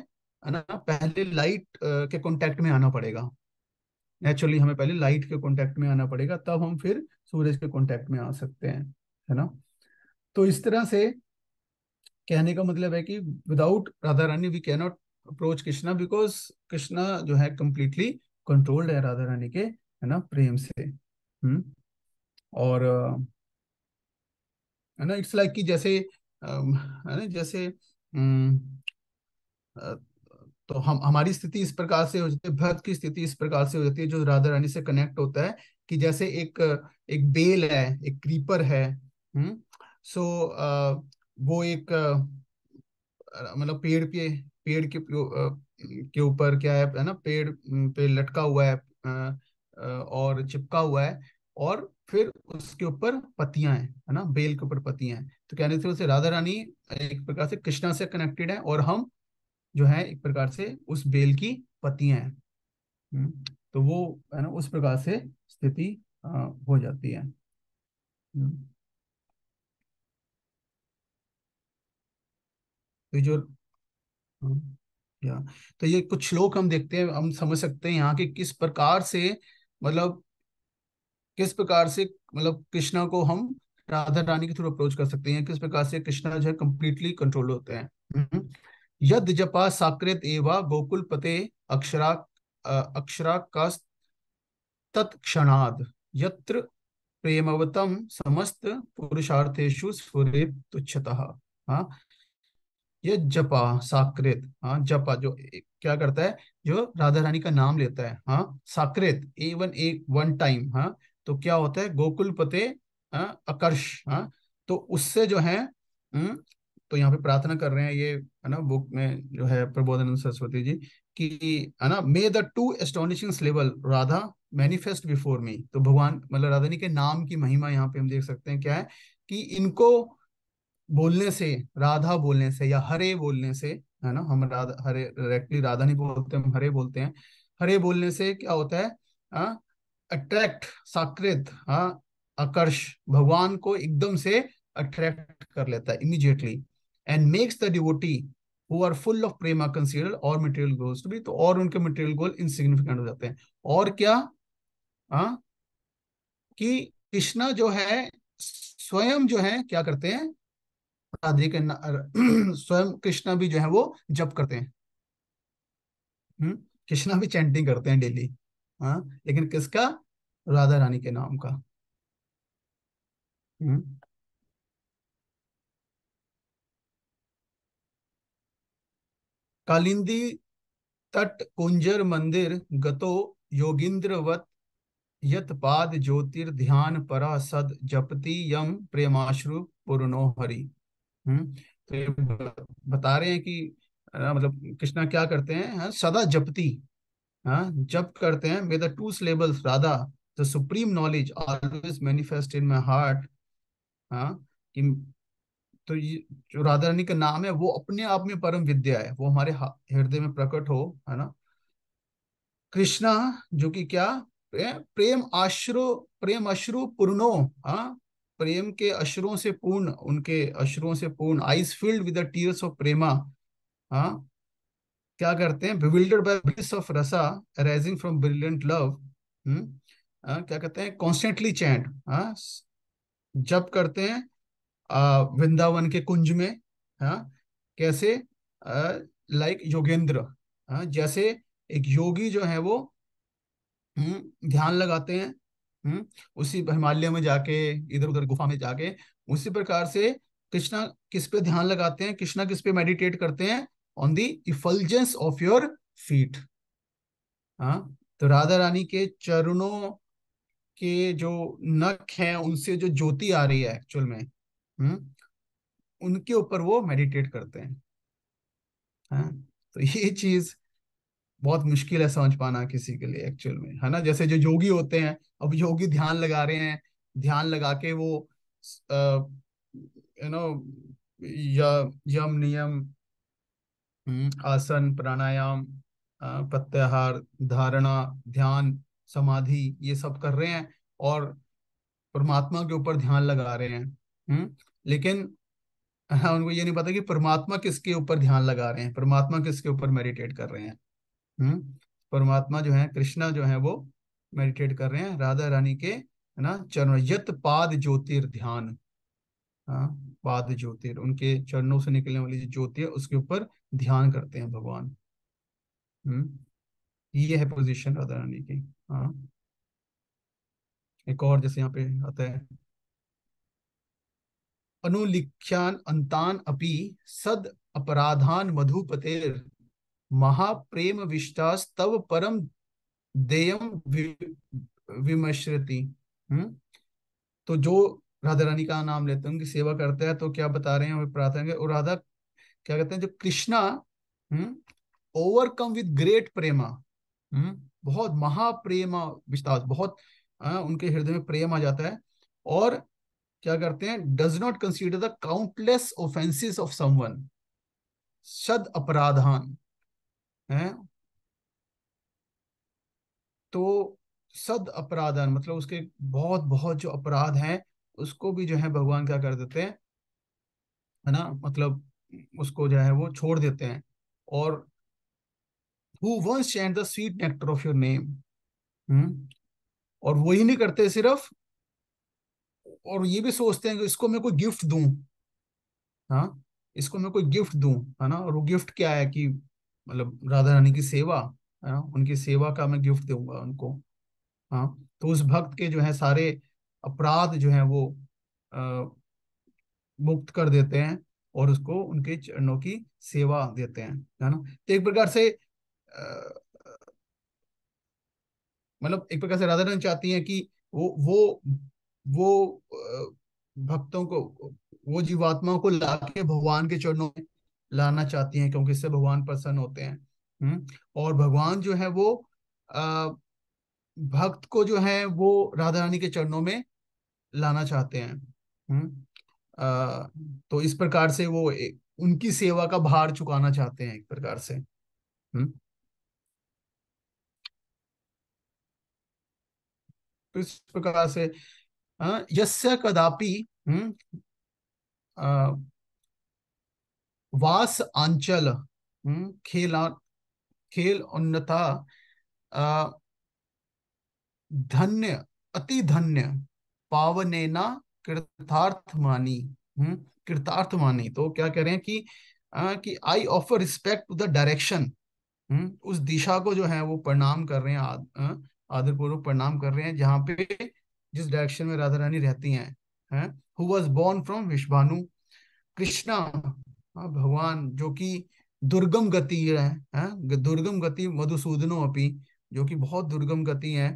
ना पहले लाइट के कांटेक्ट में आना पड़ेगा। नेचुरली हमें पहले लाइट के कांटेक्ट में आना पड़ेगा, तब हम फिर सूरज के कांटेक्ट में आ सकते हैं, है ना। तो इस तरह से कहने का मतलब है कि without Radha Rani we can not approach Krishna, because Krishna जो है कंप्लीटली कंट्रोल्ड है राधा रानी के है ना प्रेम से। और है ना इट्स लाइक कि जैसे है ना जैसे अ, तो हम हमारी स्थिति इस प्रकार से हो जाती है, भक्त की स्थिति इस प्रकार से हो जाती है जो राधा रानी से कनेक्ट होता है, कि जैसे एक एक बेल है, एक क्रीपर है। सो वो एक मतलब पेड़ के ऊपर क्या है ना, पेड़ पे लटका हुआ है, और चिपका हुआ है, और फिर उसके ऊपर पत्तियां हैं, है ना, बेल के ऊपर पत्तियां हैं। तो कहने से उसे राधा रानी एक प्रकार से कृष्णा से कनेक्टेड है, और हम जो है एक प्रकार से उस बेल की पत्तियां हैं। तो वो है ना उस प्रकार से स्थिति हो जाती है। हम्म, तो ये जो हम्म, या तो ये कुछ श्लोक हम देखते हैं, हम समझ सकते हैं यहाँ के किस प्रकार से मतलब किस प्रकार से मतलब कृष्णा को हम राधा रानी के थ्रू अप्रोच कर सकते हैं, किस प्रकार से कृष्णा जो है कंप्लीटली कंट्रोल होते हैं। यद जपा साकृत एवा गोकुल पते अक्षरा अक्षरा का तत्क्षणाद यत्र प्रेमवतम समस्त पुरुषार्थेषु स्फुरेत तुच्छतः। हाँ, ये जपा साकृत, हाँ जपा जो क्या करता है, जो राधा रानी का नाम लेता है, हाँ साकृत ए वन टाइम, हाँ तो क्या होता है गोकुल पते, हाँ, आकर्ष, हाँ तो उससे जो है, तो यहाँ पे प्रार्थना कर रहे हैं ये, है ना, बुक में जो है प्रबोधानंद सरस्वती जी की, है ना, मे the two astonishing level Radha manifest before me. तो भगवान मतलब राधा रानी के नाम की महिमा यहाँ पे हम देख सकते हैं क्या है, कि इनको बोलने से, राधा बोलने से या हरे बोलने से, है ना, हम राधा हरे डायरेक्टली राधा नहीं बोलते, हम हरे बोलते हैं। हरे बोलने से क्या होता है, हाँ, अट्रैक्ट, साकृत, हाँ, आकर्ष, भगवान को एकदम से अट्रैक्ट कर लेता है immediately, and makes the devotee who are full of prema consider और मटेरियल गोल्स टू बी, तो और उनके मटेरियल गोल इनसिग्निफिकेंट हो जाते हैं। और क्या, हाँ, कि कृष्णा जो है स्वयं जो है क्या करते हैं, राधे के स्वयं कृष्णा भी जो है वो जप करते हैं। हम्म, कृष्णा भी चैंटिंग करते हैं डेली। हाँ, लेकिन किसका, राधा रानी के नाम का। हम्म, कालिंदी तट कुंजर मंदिर गतो योगिंद्रवत यत पाद ज्योतिर्ध्यान परा सद जपति यम प्रेमाश्रु पूर्णो हरि। तो ये बता रहे हैं कि मतलब कृष्णा क्या करते हैं, हाँ, सदा जपति, हाँ, जप करते हैं। मे the two labels Radha the supreme knowledge always manifest in my heart. हाँ, कि तो ये जो राधा रानी का नाम है वो अपने आप में परम विद्या है, वो हमारे हृदय में प्रकट हो, है ना। कृष्णा जो कि क्या, प्रेम अश्रु, प्रेम अश्रु पूर्णो, हाँ, प्रेम के अश्रुओं से पूर्ण, उनके अश्रुओं से पूर्ण, eyes filled with the tears of prema. हाँ, क्या करते हैं, bewildered by bliss of रसा arising from brilliant love। क्या कहते हैं, कॉन्स्टेंटली चैंट, हाँ, जप करते हैं वृंदावन के कुंज में। हाँ, कैसे, लाइक योगेंद्र, हाँ, जैसे एक योगी जो है वो ध्यान लगाते हैं, हम्म, उसी हिमालय में जाके, इधर उधर गुफा में जाके, उसी प्रकार से कृष्णा किस पे ध्यान लगाते हैं, कृष्णा किस पे मेडिटेट करते हैं, on the effulgence of your feet. हाँ, तो राधा रानी के चरणों के जो नख हैं उनसे जो ज्योति आ रही है एक्चुअल में, उनके ऊपर वो मेडिटेट करते हैं। हाँ, तो ये चीज बहुत मुश्किल है समझ पाना किसी के लिए एक्चुअल में, है ना। जैसे जो योगी होते हैं, अब योगी ध्यान लगा रहे हैं, ध्यान लगा के वो यू नो यम नियम, आसन प्राणायाम, प्रत्याहार, धारणा, ध्यान, समाधि, ये सब कर रहे हैं, और परमात्मा के ऊपर ध्यान लगा रहे हैं। लेकिन हाँ, उनको ये नहीं पता कि परमात्मा किसके ऊपर ध्यान लगा रहे हैं, परमात्मा किसके ऊपर मेडिटेट कर रहे हैं। हम्म, परमात्मा जो है, कृष्णा जो है वो मेडिटेट कर रहे हैं राधा रानी के, है ना, चरण यत पाद ज्योतिर ध्यान। हाँ, पाद ज्योतिर, उनके चरणों से निकलने वाली जो ज्योति है उसके ऊपर ध्यान करते हैं भगवान। हम्म, ये है पोजीशन राधा रानी की। हाँ, एक और जैसे यहाँ पे आता है, अनुलिख्यान अंतान अपि सद अपराधान मधुपतेर महाप्रेम विष्टास तव परम देयम विमश्रति। हम्म, तो जो राधा रानी का नाम लेते हैं, उनकी सेवा करते हैं, तो क्या बता रहे हैं, वे प्रार्थना के, और राधा क्या कहते हैं, जो कृष्णा ओवरकम विद ग्रेट प्रेमा, बहुत महाप्रेमा विश्वास, बहुत, उनके हृदय में प्रेम आ जाता है, और क्या करते हैं, does not consider the countless offences of someone, सद अपराधान है। तो सद अपराधन मतलब उसके बहुत बहुत जो अपराध हैं, उसको भी जो है भगवान क्या कर देते हैं, है ना, मतलब उसको जो है वो छोड़ देते हैं। और who once chant the sweet nectar of your name. Hmm, और वही नहीं करते सिर्फ, और ये भी सोचते हैं कि इसको मैं कोई गिफ्ट दूं। हाँ, इसको मैं कोई गिफ्ट दूं, है ना, और वो गिफ्ट क्या है कि मतलब राधा रानी की सेवा, है ना, उनकी सेवा का मैं गिफ्ट दूंगा उनको। हाँ, तो उस भक्त के जो है सारे अपराध जो है वो अ, मुक्त कर देते हैं, और उसको उनके चरणों की सेवा देते हैं, है ना। तो एक प्रकार से मतलब एक प्रकार से राधा रानी चाहती हैं कि वो वो भक्तों को, वो जीवात्माओं को लाके भगवान के चरणों में लाना चाहती हैं, क्योंकि इससे भगवान प्रसन्न होते हैं। और भगवान जो है वो आ, भक्त को जो है वो राधा रानी के चरणों में लाना चाहते हैं। आ, तो इस प्रकार से वो उनकी सेवा का भार चुकाना चाहते हैं एक प्रकार से। तो इस प्रकार से यस्य कदापि आ, वास आंचल खेल खेल उन्नता धन्य अति धन्य पावनेना कृतार्थ मानी। कृतार्थ मानी, तो क्या कह रहे हैं कि I offer respect to the direction. उस दिशा को जो है वो प्रणाम कर रहे हैं, आदर पूर्वक प्रणाम कर रहे हैं, जहाँ पे जिस डायरेक्शन में राधा रानी रहती हैं। हु वॉज बोर्न फ्रॉम विश्वानु कृष्णा। भगवान जो कि दुर्गम गति दुर्गम गति मधुसूदनो अपि, जो कि बहुत दुर्गम गति है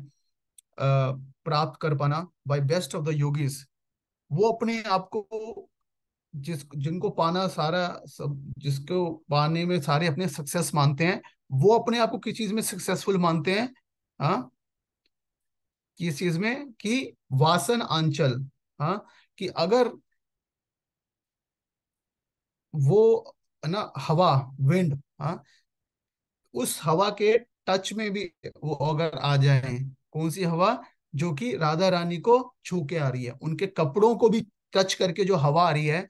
प्राप्त कर पाना by best of the yogis. वो अपने आप को, जिनको पाना सारा सब, जिसको पाने में सारे अपने सक्सेस मानते हैं, वो अपने आप को किस चीज में सक्सेसफुल मानते हैं? हाँ, किस चीज में? कि वासन आंचल। हाँ, कि अगर वो है ना हवा, विंड, हाँ, उस हवा के टच में भी वो अगर आ जाए, कौन सी हवा? जो कि राधा रानी को छू के आ रही है, उनके कपड़ों को भी टच करके जो हवा आ रही है,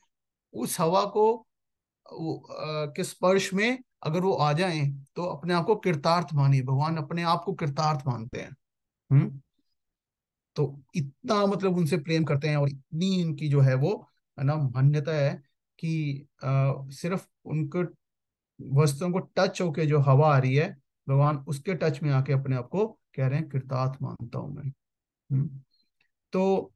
उस हवा को के स्पर्श में अगर वो आ जाएं, तो अपने आप को कृतार्थ मानिए। भगवान अपने आप को कृतार्थ मानते हैं। हम्म तो इतना मतलब उनसे प्रेम करते हैं, और इतनी इनकी जो है वो है ना मान्यता है कि सिर्फ उनको वस्तुओं को टच होके जो हवा आ रही है, भगवान उसके टच में आके अपने आप को कह रहे हैं कृतार्थ मानता हूं मैं। हम्म तो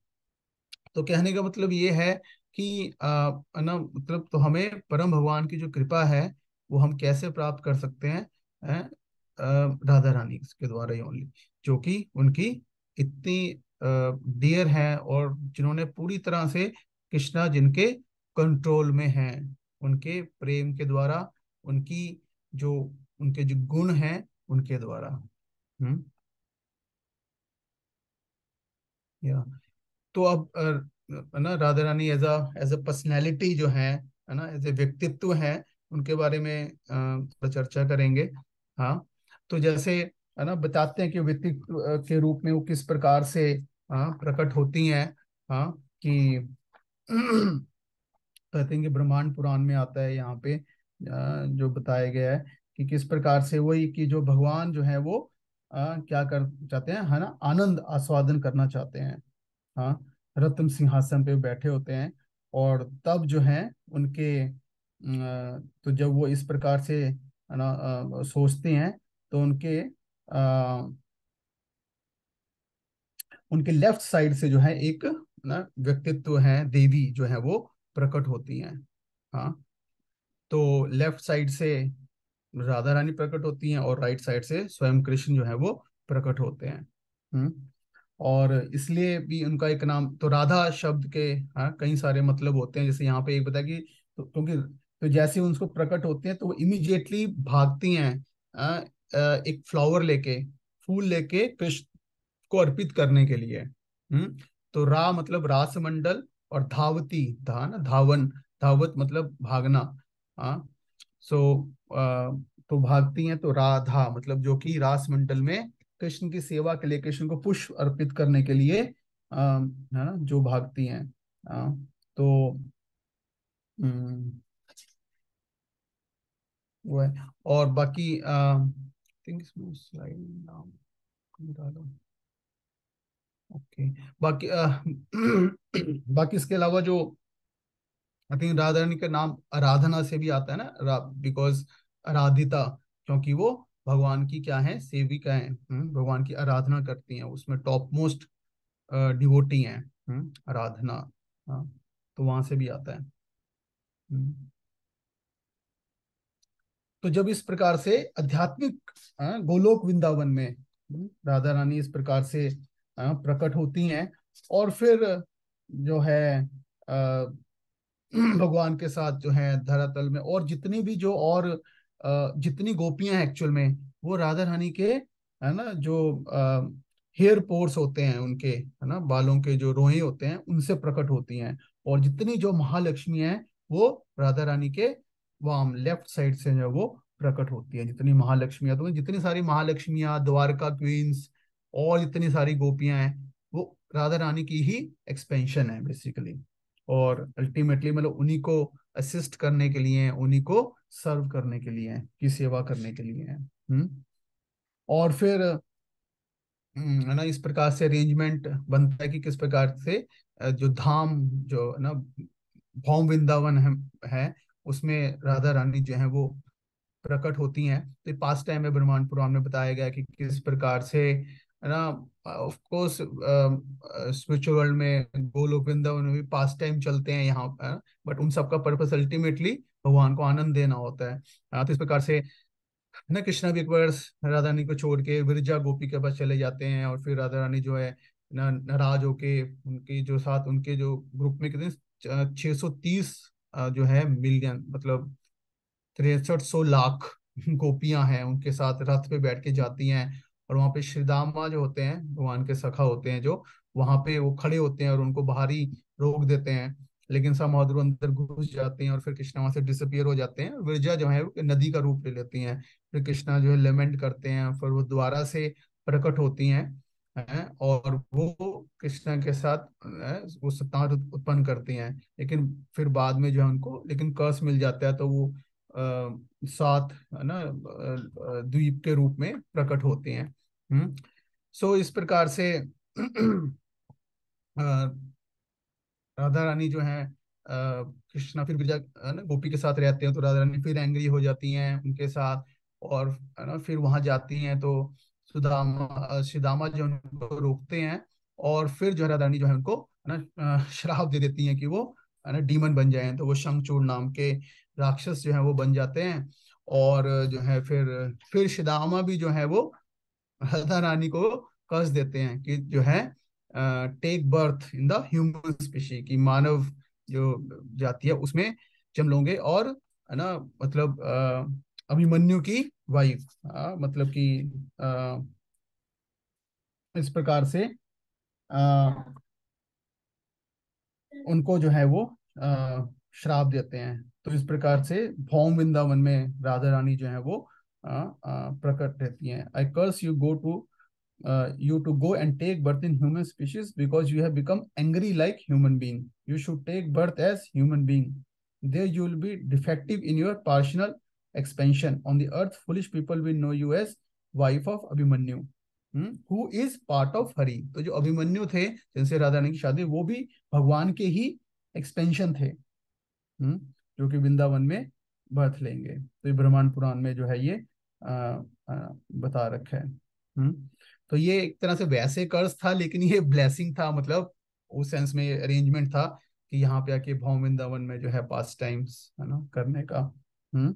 तो कहने का मतलब ये है कि है ना, मतलब तो हमें परम भगवान की जो कृपा है वो हम कैसे प्राप्त कर सकते हैं? राधा रानी के द्वारा ही ओनली, जो कि उनकी इतनी डियर है, और जिन्होंने पूरी तरह से कृष्णा जिनके कंट्रोल में है, उनके प्रेम के द्वारा, उनकी जो उनके जो गुण हैं उनके द्वारा। हम्म या तो अब है ना, Radha Rani as a personality जो है ना, एज ए व्यक्तित्व है, उनके बारे में थोड़ा चर्चा करेंगे। हाँ, तो जैसे है ना बताते हैं कि व्यक्तित्व के रूप में वो किस प्रकार से प्रकट होती हैं। हाँ, कि कहते हैं कि ब्रह्मांड पुराण में आता है यहाँ पे जो बताया गया है कि किस प्रकार से वही कि जो भगवान जो है वो क्या कर चाहते हैं, है ना, आनंद आस्वादन करना चाहते हैं। हाँ, रत्न सिंहासन पे बैठे होते हैं, और तब जो है उनके तो जब वो इस प्रकार से है ना सोचते हैं, तो उनके लेफ्ट साइड से जो है एक ना व्यक्तित्व है, देवी जो है वो प्रकट होती हैं। हाँ, तो लेफ्ट साइड से राधा रानी प्रकट होती हैं, और राइट साइड से स्वयं कृष्ण जो है वो प्रकट होते हैं। हम्म और इसलिए भी उनका एक नाम, तो राधा शब्द के कई सारे मतलब होते हैं। जैसे यहाँ पे एक बता कि क्योंकि तो जैसे उनको प्रकट होते हैं तो वो इमिजिएटली भागती हैं एक फ्लावर लेके, फूल लेके कृष्ण को अर्पित करने के लिए। तो रा मतलब रासमंडल, और धावती, धा ना धावन, धावत मतलब भागना। हाँ, सो तो भागती हैं, तो राधा मतलब जो कि रास मंडल में कृष्ण की सेवा के लिए, कृष्ण को पुष्प अर्पित करने के लिए है ना जो भागती हैं। तो हम्म, वो है। और बाकी थिंक इसमें स्लाइड नाम डालो। ओके, बाकी बाकी इसके अलावा जो आई थिंक राधा रानी का नाम आराधना से भी आता है ना, बिकॉज आराधिता, क्योंकि वो भगवान की क्या है, सेविका है। भगवान की आराधना करती हैं, उसमें टॉप मोस्ट डिवोटी हैं। आराधना। हाँ, तो वहां से भी आता है। हम्म। तो जब इस प्रकार से आध्यात्मिक गोलोक वृंदावन में राधा रानी इस प्रकार से प्रकट होती हैं, और फिर जो है भगवान के साथ जो है धरातल में, और जितनी भी जो और जितनी गोपियां हैं एक्चुअल में, वो राधा रानी के, है ना, जो हेयर पोर्स होते हैं उनके, है ना, बालों के जो रोए होते हैं उनसे प्रकट होती हैं। और जितनी जो महालक्ष्मी हैं वो राधा रानी के वाम लेफ्ट साइड से जो वो प्रकट होती है। जितनी महालक्ष्मियां, तो जितनी सारी महालक्ष्मियां, द्वारका क्वींस, और जितनी सारी गोपियां हैं, वो राधा रानी की ही एक्सपेंशन है बेसिकली। और अल्टीमेटली मतलब उन्हीं को असिस्ट करने के लिए हैं, उन्हीं को सर्व करने के लिए हैं, की सेवा करने के लिए हैं। और फिर है ना, इस प्रकार से अरेंजमेंट बनता है कि किस प्रकार से जो धाम, जो है ना भौम वृंदावन है, उसमें राधा रानी जो है वो प्रकट होती हैं। तो पास्ट टाइम में ब्रह्मांड पुराण में बताया गया कि किस प्रकार से, है ना, ऑफ कोर्स स्पिरिचुअल वर्ल्ड में गोलोक वृंदावन में भी पास्ट टाइम चलते हैं यहाँ, बट उन सबका पर्पस अल्टीमेटली भगवान को आनंद देना होता है। तो इस प्रकार से ना कृष्णा भी एक बार राधा रानी को छोड़ के विरजा गोपी के पास चले जाते हैं, और फिर राधा रानी जो है ना नाराज होके, उनके जो साथ उनके जो ग्रुप में कितने 630 जो है मिलियन, मतलब 6300 लाख गोपियां हैं, उनके साथ रथ पे बैठ के जाती हैं। और वहां पे श्री दामा जो होते हैं, भगवान के सखा होते हैं, जो वहां पे वो खड़े होते हैं और उनको बाहर ही रोक देते हैं। लेकिन सब महादुर अंदर घुस जाते हैं, और फिर कृष्णा वहां से डिसअपियर हो जाते हैं। विरजा जो है वो नदी का रूप ले लेती हैं। फिर कृष्णा जो है लेमेंट करते हैं, फिर वो दोबारा से प्रकट होती हैं, और वो कृष्णा के साथ वो संतान उत्पन्न करती हैं। लेकिन फिर बाद में जो है उनको लेकिन कर्स मिल जाता है, तो वो सात, है ना, द्वीप के रूप में प्रकट होते हैं। सो इस प्रकार से अ, राधा रानी जो है कृष्णा फिर गिरजा, है ना, गोपी के साथ रहते हैं, तो राधा रानी फिर एंग्री हो जाती हैं उनके साथ। और है ना फिर वहां जाती हैं, तो सुदामा जो उनको रोकते हैं। और फिर जो है राधा रानी जो है उनको, है ना, श्राप दे देती हैं कि वो, है ना, डीमन बन जाएं। तो वो शंखचूड़ नाम के राक्षस जो है वो बन जाते हैं। और जो है फिर सुदामा भी जो है वो राधा रानी को कर्ज देते हैं कि जो है take birth in the human species, की मानव जो जाति है उसमें जन्म लोगे। और है ना, मतलब अभिमन्यु की वाइफ, मतलब कि अ, इस प्रकार से उनको जो है वो श्राप देते हैं। तो इस प्रकार से भौम वृंदावन में राधा रानी जो है वो प्रकट रहती हैं। I curse you go to you to go and take birth in human species because you have become angry like human being. You should take birth as human being. There you will be defective in your personal expansion. On the earth, foolish people will know you as wife of Abhimanyu, who is part of Hari. तो जो अभिमन्यु थे जिनसे राधा रानी की शादी, वो भी भगवान के ही एक्सपेंशन थे, जो कि वृंदावन में बर्थ लेंगे। तो ये ब्रह्मांड पुराण में जो है ये बता रखा है। तो ये एक तरह से वैसे कर्ज था, लेकिन ये ब्लेसिंग था, मतलब उस सेंस में ये अरेंजमेंट था कि यहाँ पे आके भौम वृंदावन में जो है पास टाइम्स, है ना, करने का। हम्म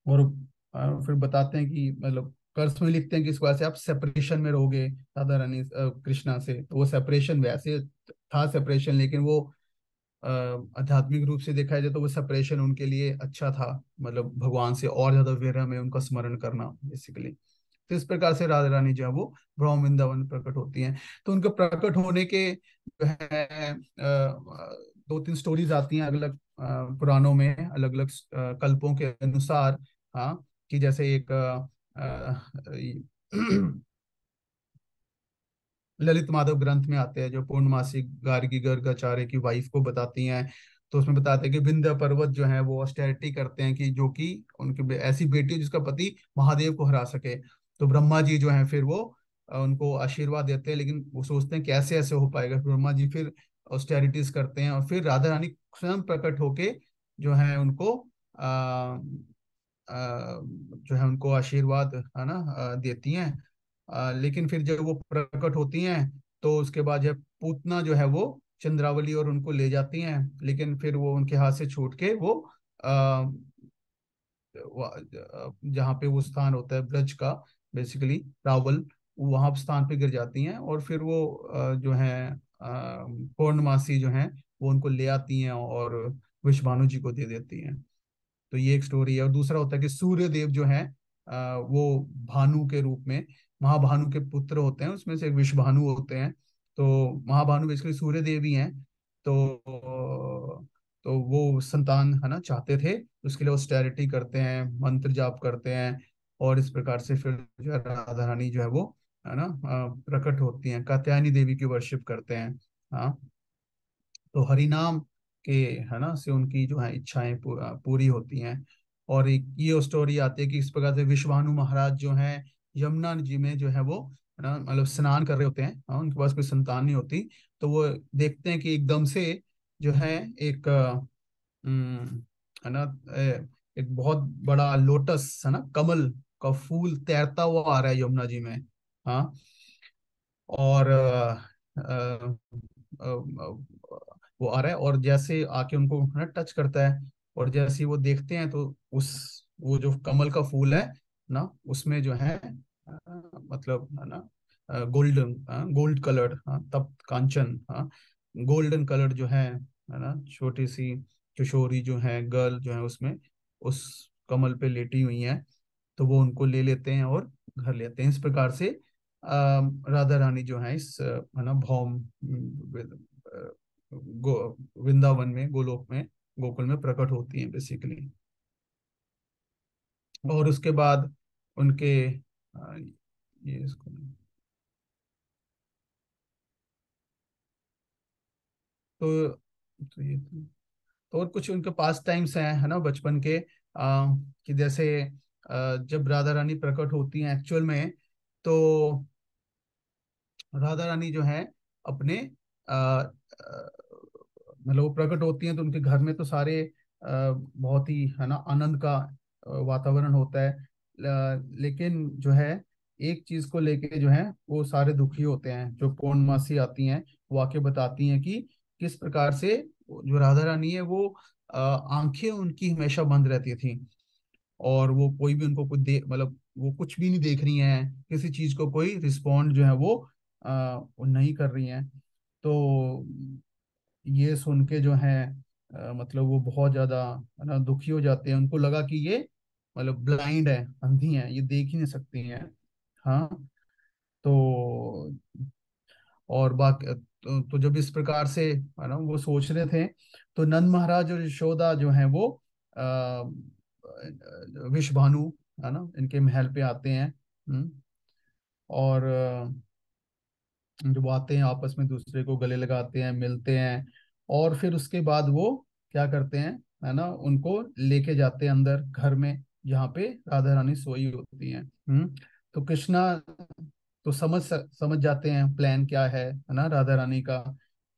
और फिर बताते हैं कि मतलब कर्ज में लिखते हैं कि इस वजह से आप सेपरेशन में रहोगे राधा रानी कृष्णा से। तो वो सेपरेशन वैसे था सेपरेशन, लेकिन वो अ, आध्यात्मिक रूप से देखा जाए तो वो सेपरेशन उनके लिए अच्छा था, मतलब भगवान से और ज्यादा विरह में उनका स्मरण करना बेसिकली। तो इस प्रकार से राधा रानी जो है वो ब्रह्म वृंदावन में प्रकट होती हैं। तो उनके प्रकट होने के जो है दो तीन स्टोरीज आती हैं अलग अलग पुराणों में, अलग अलग कल्पों के अनुसार। हाँ, कि जैसे एक ललित माधव ग्रंथ में आते हैं, जो पूर्णमासी गार्गी गर्गाचार्य की वाइफ को बताती हैं। तो उसमें बताते हैं कि विंध्य पर्वत जो है वो ऑस्टेरिटी करते हैं, कि जो कि उनकी ऐसी बेटी हो जिसका पति महादेव को हरा सके। तो ब्रह्मा जी जो है फिर वो उनको आशीर्वाद देते हैं, लेकिन वो सोचते हैं कैसे ऐसे हो पाएगा। फिर ब्रह्मा जी फिर ऑस्टेरिटीज करते हैं, और फिर राधा रानी स्वयं प्रकट होके जो है उनको जो है उनको आशीर्वाद, है ना, देती हैं। लेकिन फिर जब वो प्रकट होती हैं, तो उसके बाद जब पूतना जो है वो चंद्रावली और उनको ले जाती हैं, लेकिन फिर वो उनके हाथ से छूट के वो आ, जहाँ पे वो स्थान होता है ब्रज का, बेसिकली रावल, वहां स्थान पे गिर जाती हैं। और फिर वो जो है पूर्णमासी जो है वो उनको ले आती हैं और विश्वभानु जी को दे देती हैं। तो ये एक स्टोरी है। और दूसरा होता है कि सूर्य देव जो है वो भानु के रूप में, महाभानु के पुत्र होते हैं, उसमें से एक विश्वभानु होते हैं। तो महाभानु बेसिकली सूर्य देव ही हैं। तो वो संतान है ना चाहते थे, उसके लिए ऑस्टेरिटी करते हैं, मंत्र जाप करते हैं, और इस प्रकार से फिर जो है राधा रानी जो है वो है ना प्रकट होती हैं, कात्यायनी देवी की वर्शिप करते हैं। हाँ, तो हरिनाम के है ना से उनकी जो है इच्छाएं पूरी होती हैं। और एक ये स्टोरी आती है कि इस प्रकार से विश्वानु महाराज जो हैं यमुना जी में जो है वो है ना मतलब स्नान कर रहे होते हैं। हाँ, उनके पास कोई संतान नहीं होती। तो वो देखते हैं कि एकदम से जो है एक है ना एक बहुत बड़ा लोटस है ना कमल का फूल तैरता हुआ आ रहा है यमुना जी में। हाँ, और वो आ रहा है, और जैसे आके उनको है ना टच करता है, और जैसे ही वो देखते हैं तो उस वो जो कमल का फूल है ना उसमें जो है मतलब है ना गोल्डन गोल्ड कलर्ड, हाँ तप्त कांचन, हाँ गोल्डन कलर जो है ना छोटी सी किशोरी जो है गर्ल जो है उसमें उस कमल पे लेटी हुई है। तो वो उनको ले लेते हैं और घर लेते हैं। इस प्रकार से राधा रानी जो है इस है ना भौम वृंदावन में, गोलोक में, गोकुल में प्रकट होती हैं बेसिकली। और उसके बाद उनके ये इसको तो तो और कुछ उनके पास टाइम्स हैं है ना बचपन के, कि जैसे जब राधा रानी प्रकट होती हैं एक्चुअल में, तो राधा रानी जो है अपने मतलब वो प्रकट होती हैं तो उनके घर में तो सारे बहुत ही है ना आनंद का वातावरण होता है। लेकिन जो है एक चीज को लेके जो है वो सारे दुखी होते हैं। जो पौर्णमासी आती हैं वो आके बताती हैं कि किस प्रकार से जो राधा रानी है वो आंखें उनकी हमेशा बंद रहती थी, और वो कोई भी उनको कुछ दे मतलब वो कुछ भी नहीं देख रही हैं, किसी चीज को कोई रिस्पॉन्ड जो है वो नहीं कर रही हैं। तो ये सुन के जो है मतलब वो बहुत ज्यादा है ना दुखी हो जाते हैं। उनको लगा कि ये मतलब ब्लाइंड है, अंधी है, ये देख ही नहीं सकती हैं। हाँ, तो और बाकी तो जब इस प्रकार से है ना वो सोच रहे थे, तो नंद महाराज और यशोदा जो है वो आ, विषभानु है ना इनके महल पे आते हैं। और जब वो आते हैं आपस में दूसरे को गले लगाते हैं, मिलते हैं, और फिर उसके बाद वो क्या करते हैं है ना उनको लेके जाते हैं अंदर घर में जहाँ पे राधा रानी सोई होती हैं। तो कृष्णा तो समझ जाते हैं प्लान क्या है ना राधा रानी का,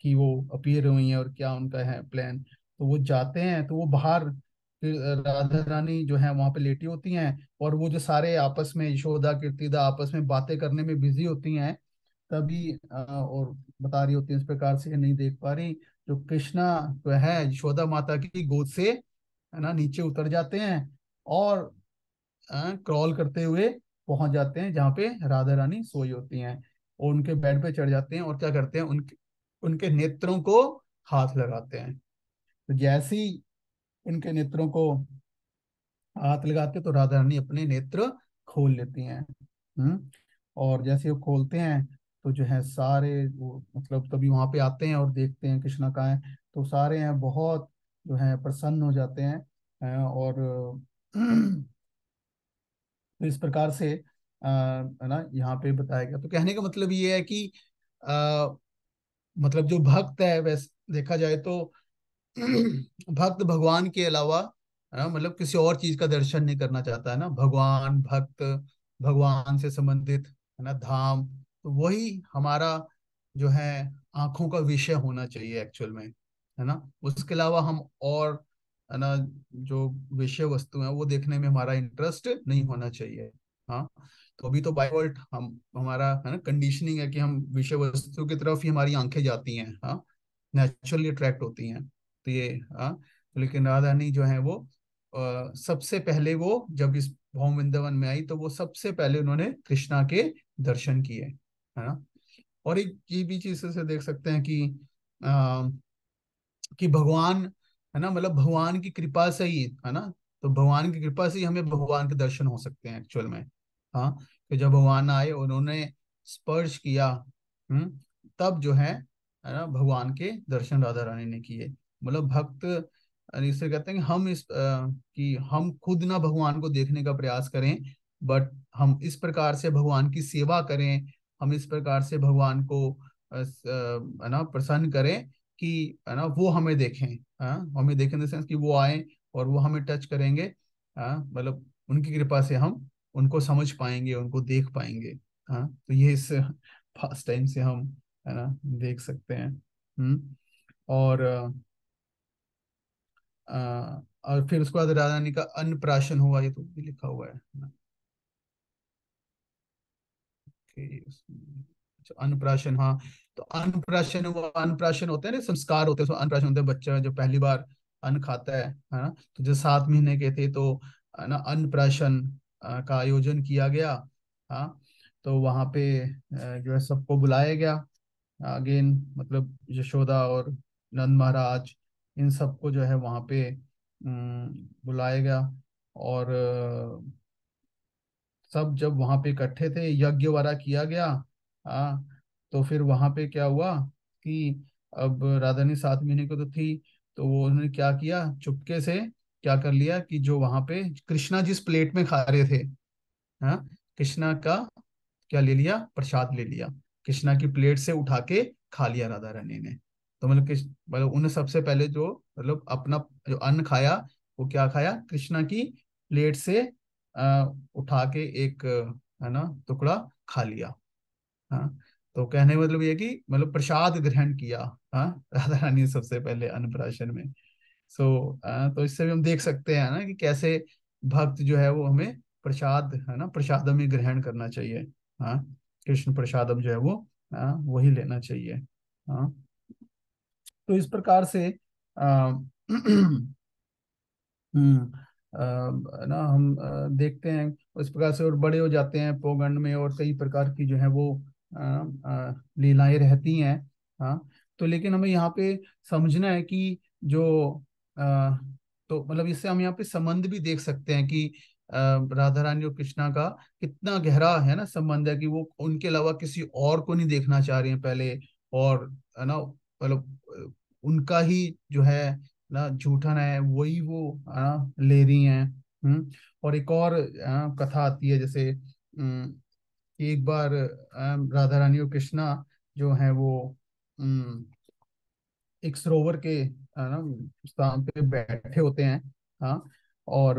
कि वो अपीयर हुई है और क्या उनका है प्लान। तो वो जाते हैं तो वो बाहर फिर राधा रानी जो है वहां पे लेटी होती हैं, और वो जो सारे आपस में यशोदा कीर्तिदा आपस में बातें करने में बिजी होती हैं। तभी और बता रही होती है इस प्रकार से नहीं देख पा रही, जो कृष्णा जो है यशोदा माता की गोद से है ना नीचे उतर जाते हैं, और क्रॉल करते हुए पहुंच जाते हैं जहाँ पे राधा रानी सोई होती हैं, और उनके बेड पे चढ़ जाते हैं और क्या करते हैं उनके उनके नेत्रों को हाथ लगाते हैं। तो जैसे ही उनके नेत्रों को हाथ लगाते तो राधा रानी अपने नेत्र खोल लेती हैं। और जैसे वो खोलते हैं तो जो है सारे वो मतलब तभी वहां पे आते हैं और देखते हैं कृष्णा कहाँ है, तो सारे हैं बहुत जो है प्रसन्न हो जाते हैं। और तो इस प्रकार से है ना यहाँ पे बताया गया। तो कहने का मतलब ये है कि मतलब जो भक्त है वैसे देखा जाए तो भक्त भगवान के अलावा है ना मतलब किसी और चीज का दर्शन नहीं करना चाहता है ना। भगवान भक्त, भगवान से संबंधित है ना धाम, तो वही हमारा जो है आंखों का विषय होना चाहिए एक्चुअल में, है ना। उसके अलावा हम और है ना जो विषय वस्तु है वो देखने में हमारा इंटरेस्ट नहीं होना चाहिए। हाँ, तो अभी तो बाय डिफॉल्ट हम हमारा है ना कंडीशनिंग है कि हम विषय वस्तु की तरफ ही हमारी आंखें जाती हैं, हाँ नेचुरली अट्रैक्ट होती हैं। तो ये हाँ, तो लेकिन राधा रानी जो है वो सबसे पहले वो जब इस भौम वृंदावन में आई तो वो सबसे पहले उन्होंने कृष्णा के दर्शन किए, है ना। और एक ये भी चीज से देख सकते हैं कि भगवान, है ना, मतलब भगवान की कृपा से ही, है ना, तो भगवान की कृपा से ही हमें भगवान के दर्शन हो सकते हैं एक्चुअल में। हाँ, कि जब भगवान आए और उन्होंने स्पर्श किया, तब जो है ना, भगवान के दर्शन राधा रानी ने किए। मतलब भक्त, इसे कहते हैं कि कि हम खुद ना भगवान को देखने का प्रयास करें, बट हम इस प्रकार से भगवान की सेवा करें, हम इस प्रकार से भगवान को है ना प्रसन्न करें कि, है ना, वो हमें देखें। हाँ, हमें देखें इन द सेंस कि वो आए और वो हमें टच करेंगे। हाँ, मतलब उनकी कृपा से हम उनको समझ पाएंगे, उनको देख पाएंगे। हाँ, तो ये इस फास्ट टाइम से हम, है ना, देख सकते हैं। और और फिर उसके बाद राधा रानी का अन्नप्राशन हुआ, ये तो भी लिखा हुआ है ना, कि अच्छा, अन्नप्राशन, हाँ। तो अन्नप्राशन हुआ, अन्नप्राशन होते हैं ना, संस्कार होते हैं, तो अन्नप्राशन होते हैं, बच्चा जो पहली बार अन्न खाता है ना, तो जो 7 महीने के थे, तो है ना अन्नप्राशन का आयोजन किया गया। हाँ, तो वहाँ पे जो है सबको बुलाया गया अगेन, मतलब यशोदा और नंद महाराज, इन सबको जो है वहाँ पे बुलाया गया। और सब जब वहां पे इकट्ठे थे, यज्ञ वारा किया गया। हाँ, तो फिर वहां पे क्या हुआ कि अब राधानी 7 महीने की तो थी, तो वो उन्होंने क्या किया, चुपके से क्या कर लिया कि जो वहां पे कृष्णा जिस प्लेट में खा रहे थे, हाँ, कृष्णा का क्या ले लिया, प्रसाद ले लिया, कृष्णा की प्लेट से उठा के खा लिया राधा रानी ने। तो मतलब मतलब उन्हें सबसे पहले जो, मतलब अपना जो अन्न खाया, वो क्या खाया, कृष्णा की प्लेट से उठा के एक है ना टुकड़ा खा लिया। हाँ, तो कहने का मतलब ये कि मतलब प्रसाद ग्रहण किया। हाँ, राधा रानी ने सबसे पहले अन्नप्राशन में। तो इससे भी हम देख सकते हैं ना कि कैसे भक्त जो है वो हमें प्रसाद, है ना, प्रसादम ही ग्रहण करना चाहिए। हाँ, कृष्ण प्रसादम जो है वो, हाँ, वही लेना चाहिए। हाँ, तो इस प्रकार से आ, ना हम देखते हैं उस प्रकार से, और बड़े हो जाते हैं पौगंड में, और कई प्रकार की जो है वो लीलाएं रहती हैं। हाँ, तो लेकिन हमें यहाँ पे समझना है कि जो आ, तो मतलब इससे हम यहाँ पे संबंध भी देख सकते हैं कि राधा रानी और कृष्णा का कितना गहरा है ना संबंध है, कि वो उनके अलावा किसी और को नहीं देखना चाह रही हैं पहले। और है ना, मतलब उनका ही जो है ना जूठन है, वही वो ले रही हैं। और एक और कथा आती है, जैसे कि एक बार राधा रानी और कृष्णा जो है वो एक सरोवर के ना स्थान पे बैठे होते हैं। हाँ, और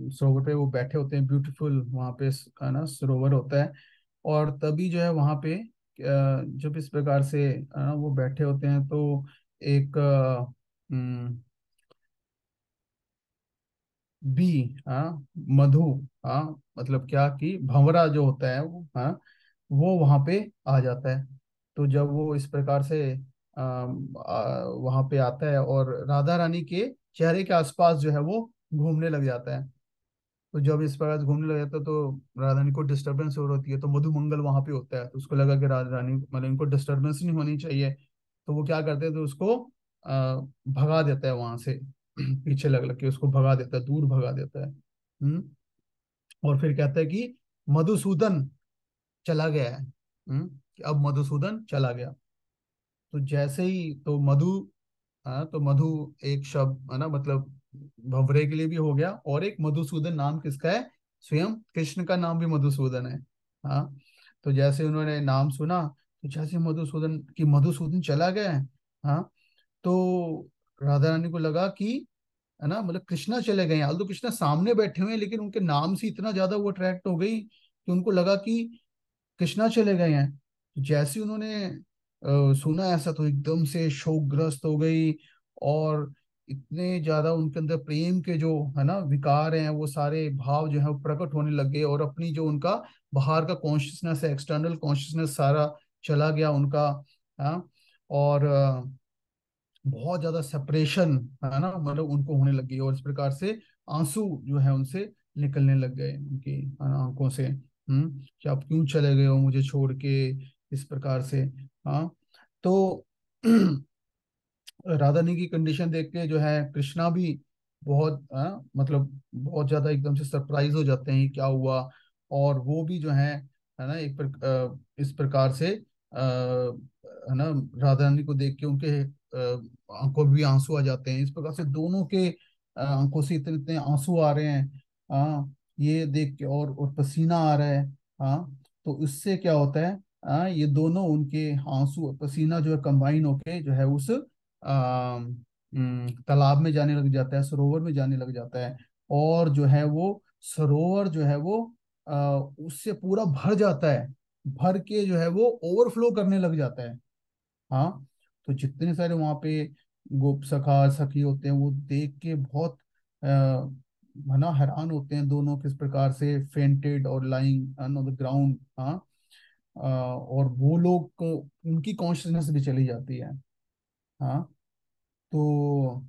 सरोवर पे वो बैठे होते हैं, ब्यूटीफुल वहाँ पे है ना सरोवर होता है। और तभी जो है वहाँ पे जब इस प्रकार से वो बैठे होते हैं, तो एक बी, हाँ, मधु, हाँ, मतलब क्या कि भंवरा जो होता है वो, हाँ, वो वहां पे आ जाता है। तो जब वो इस प्रकार से वहां पे आता है और राधा रानी के चेहरे के आसपास जो है वो घूमने लग जाता है। तो जब इस प्रकार से घूमने लग जाता है, तो राधा रानी को डिस्टरबेंस हो रही है, तो मधुमंगल वहां पे होता है, तो उसको लगा कि राधा रानी, मतलब इनको डिस्टरबेंस नहीं होनी चाहिए। तो वो क्या करते हैं, तो उसको भगा देता है वहां से, पीछे लग लग के उसको भगा देता है, दूर भगा देता है। और फिर कहता है कि मधुसूदन चला गया है। कि अब मधुसूदन चला गया। तो जैसे ही तो मधु, हाँ, तो मधु एक शब्द है ना, मतलब भंवरे के लिए भी हो गया, और एक मधुसूदन नाम किसका है, स्वयं कृष्ण का नाम भी मधुसूदन है। हाँ, तो जैसे उन्होंने नाम सुना, तो जैसे मधुसूदन चला गया है। हाँ, तो राधा रानी को लगा कि, है ना, मतलब कृष्णा चले गए हैं, तो कृष्णा सामने बैठे हुए हैं, लेकिन उनके नाम से इतना ज्यादा वो अट्रैक्ट हो गई कि उनको लगा कि कृष्णा चले गए हैं। तो जैसे ही उन्होंने सुना ऐसा, तो एकदम से शोकग्रस्त हो गई, और इतने ज्यादा उनके अंदर प्रेम के जो है ना विकार हैं, वो सारे भाव जो है वो प्रकट होने लग गए, और अपनी जो उनका बाहर का कॉन्शियसनेस है, एक्सटर्नल कॉन्शियसनेस सारा चला गया उनका। हाँ, और बहुत ज्यादा सेपरेशन, है ना, मतलब उनको होने लगी, और इस प्रकार से आंसू जो है उनसे निकलने लग गए, उनकी आंखों से। कि आप क्यों चले गए हो मुझे छोड़ के, इस प्रकार से। हाँ, तो राधा रानी की कंडीशन देख के जो है कृष्णा भी बहुत मतलब बहुत ज्यादा एकदम से सरप्राइज हो जाते हैं क्या हुआ। और वो भी जो है ना इस प्रकार से है ना राधा रानी को देख के उनके आंखों में भी आंसू आ जाते हैं। इस प्रकार से दोनों के आंखों से इतने इतने आंसू आ रहे हैं। हाँ, ये देख के और पसीना आ रहा है। हाँ, तो इससे क्या होता है, ये दोनों उनके आंसू और पसीना जो है कंबाइन होके जो है उस तालाब में जाने लग जाता है, सरोवर में जाने लग जाता है। और जो है वो सरोवर जो है वो उससे पूरा भर जाता है, भर के जो है वो ओवरफ्लो करने लग जाता है। हाँ, तो जितने सारे वहां पे गोप सखा सखी होते हैं वो देख के बहुत है ना हैरान होते हैं दोनों किस प्रकार से फेंटेड और लाइंग ऑन द ग्राउंड। हाँ, और वो लोग को उनकी कॉन्शियसनेस भी चली जाती है। हाँ, तो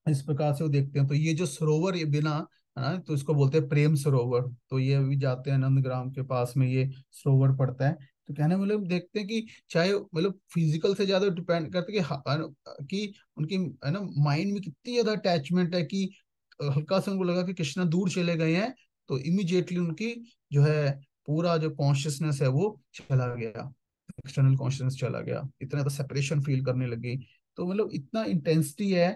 इस प्रकार से वो देखते हैं। तो ये जो सरोवर ये बिना है ना, तो इसको बोलते हैं प्रेम सरोवर। तो ये अभी जाते हैं नंदग्राम के पास में ये सरोवर पड़ता है। तो कहने मतलब देखते हैं कि चाहे मतलब फिजिकल से ज्यादा डिपेंड करते हैं कि कि उनकी है ना माइंड में कितनी ज्यादा अटैचमेंट है कि हल्का सा उनको लगा कि कृष्णा दूर चले गए हैं तो इमिजिएटली उनकी जो है पूरा जो कॉन्शियसनेस है वो चला गया, एक्सटर्नल कॉन्शियसनेस चला गया, इतना ज्यादा सेपरेशन फील करने लगी। तो मतलब इतना इंटेंसिटी है,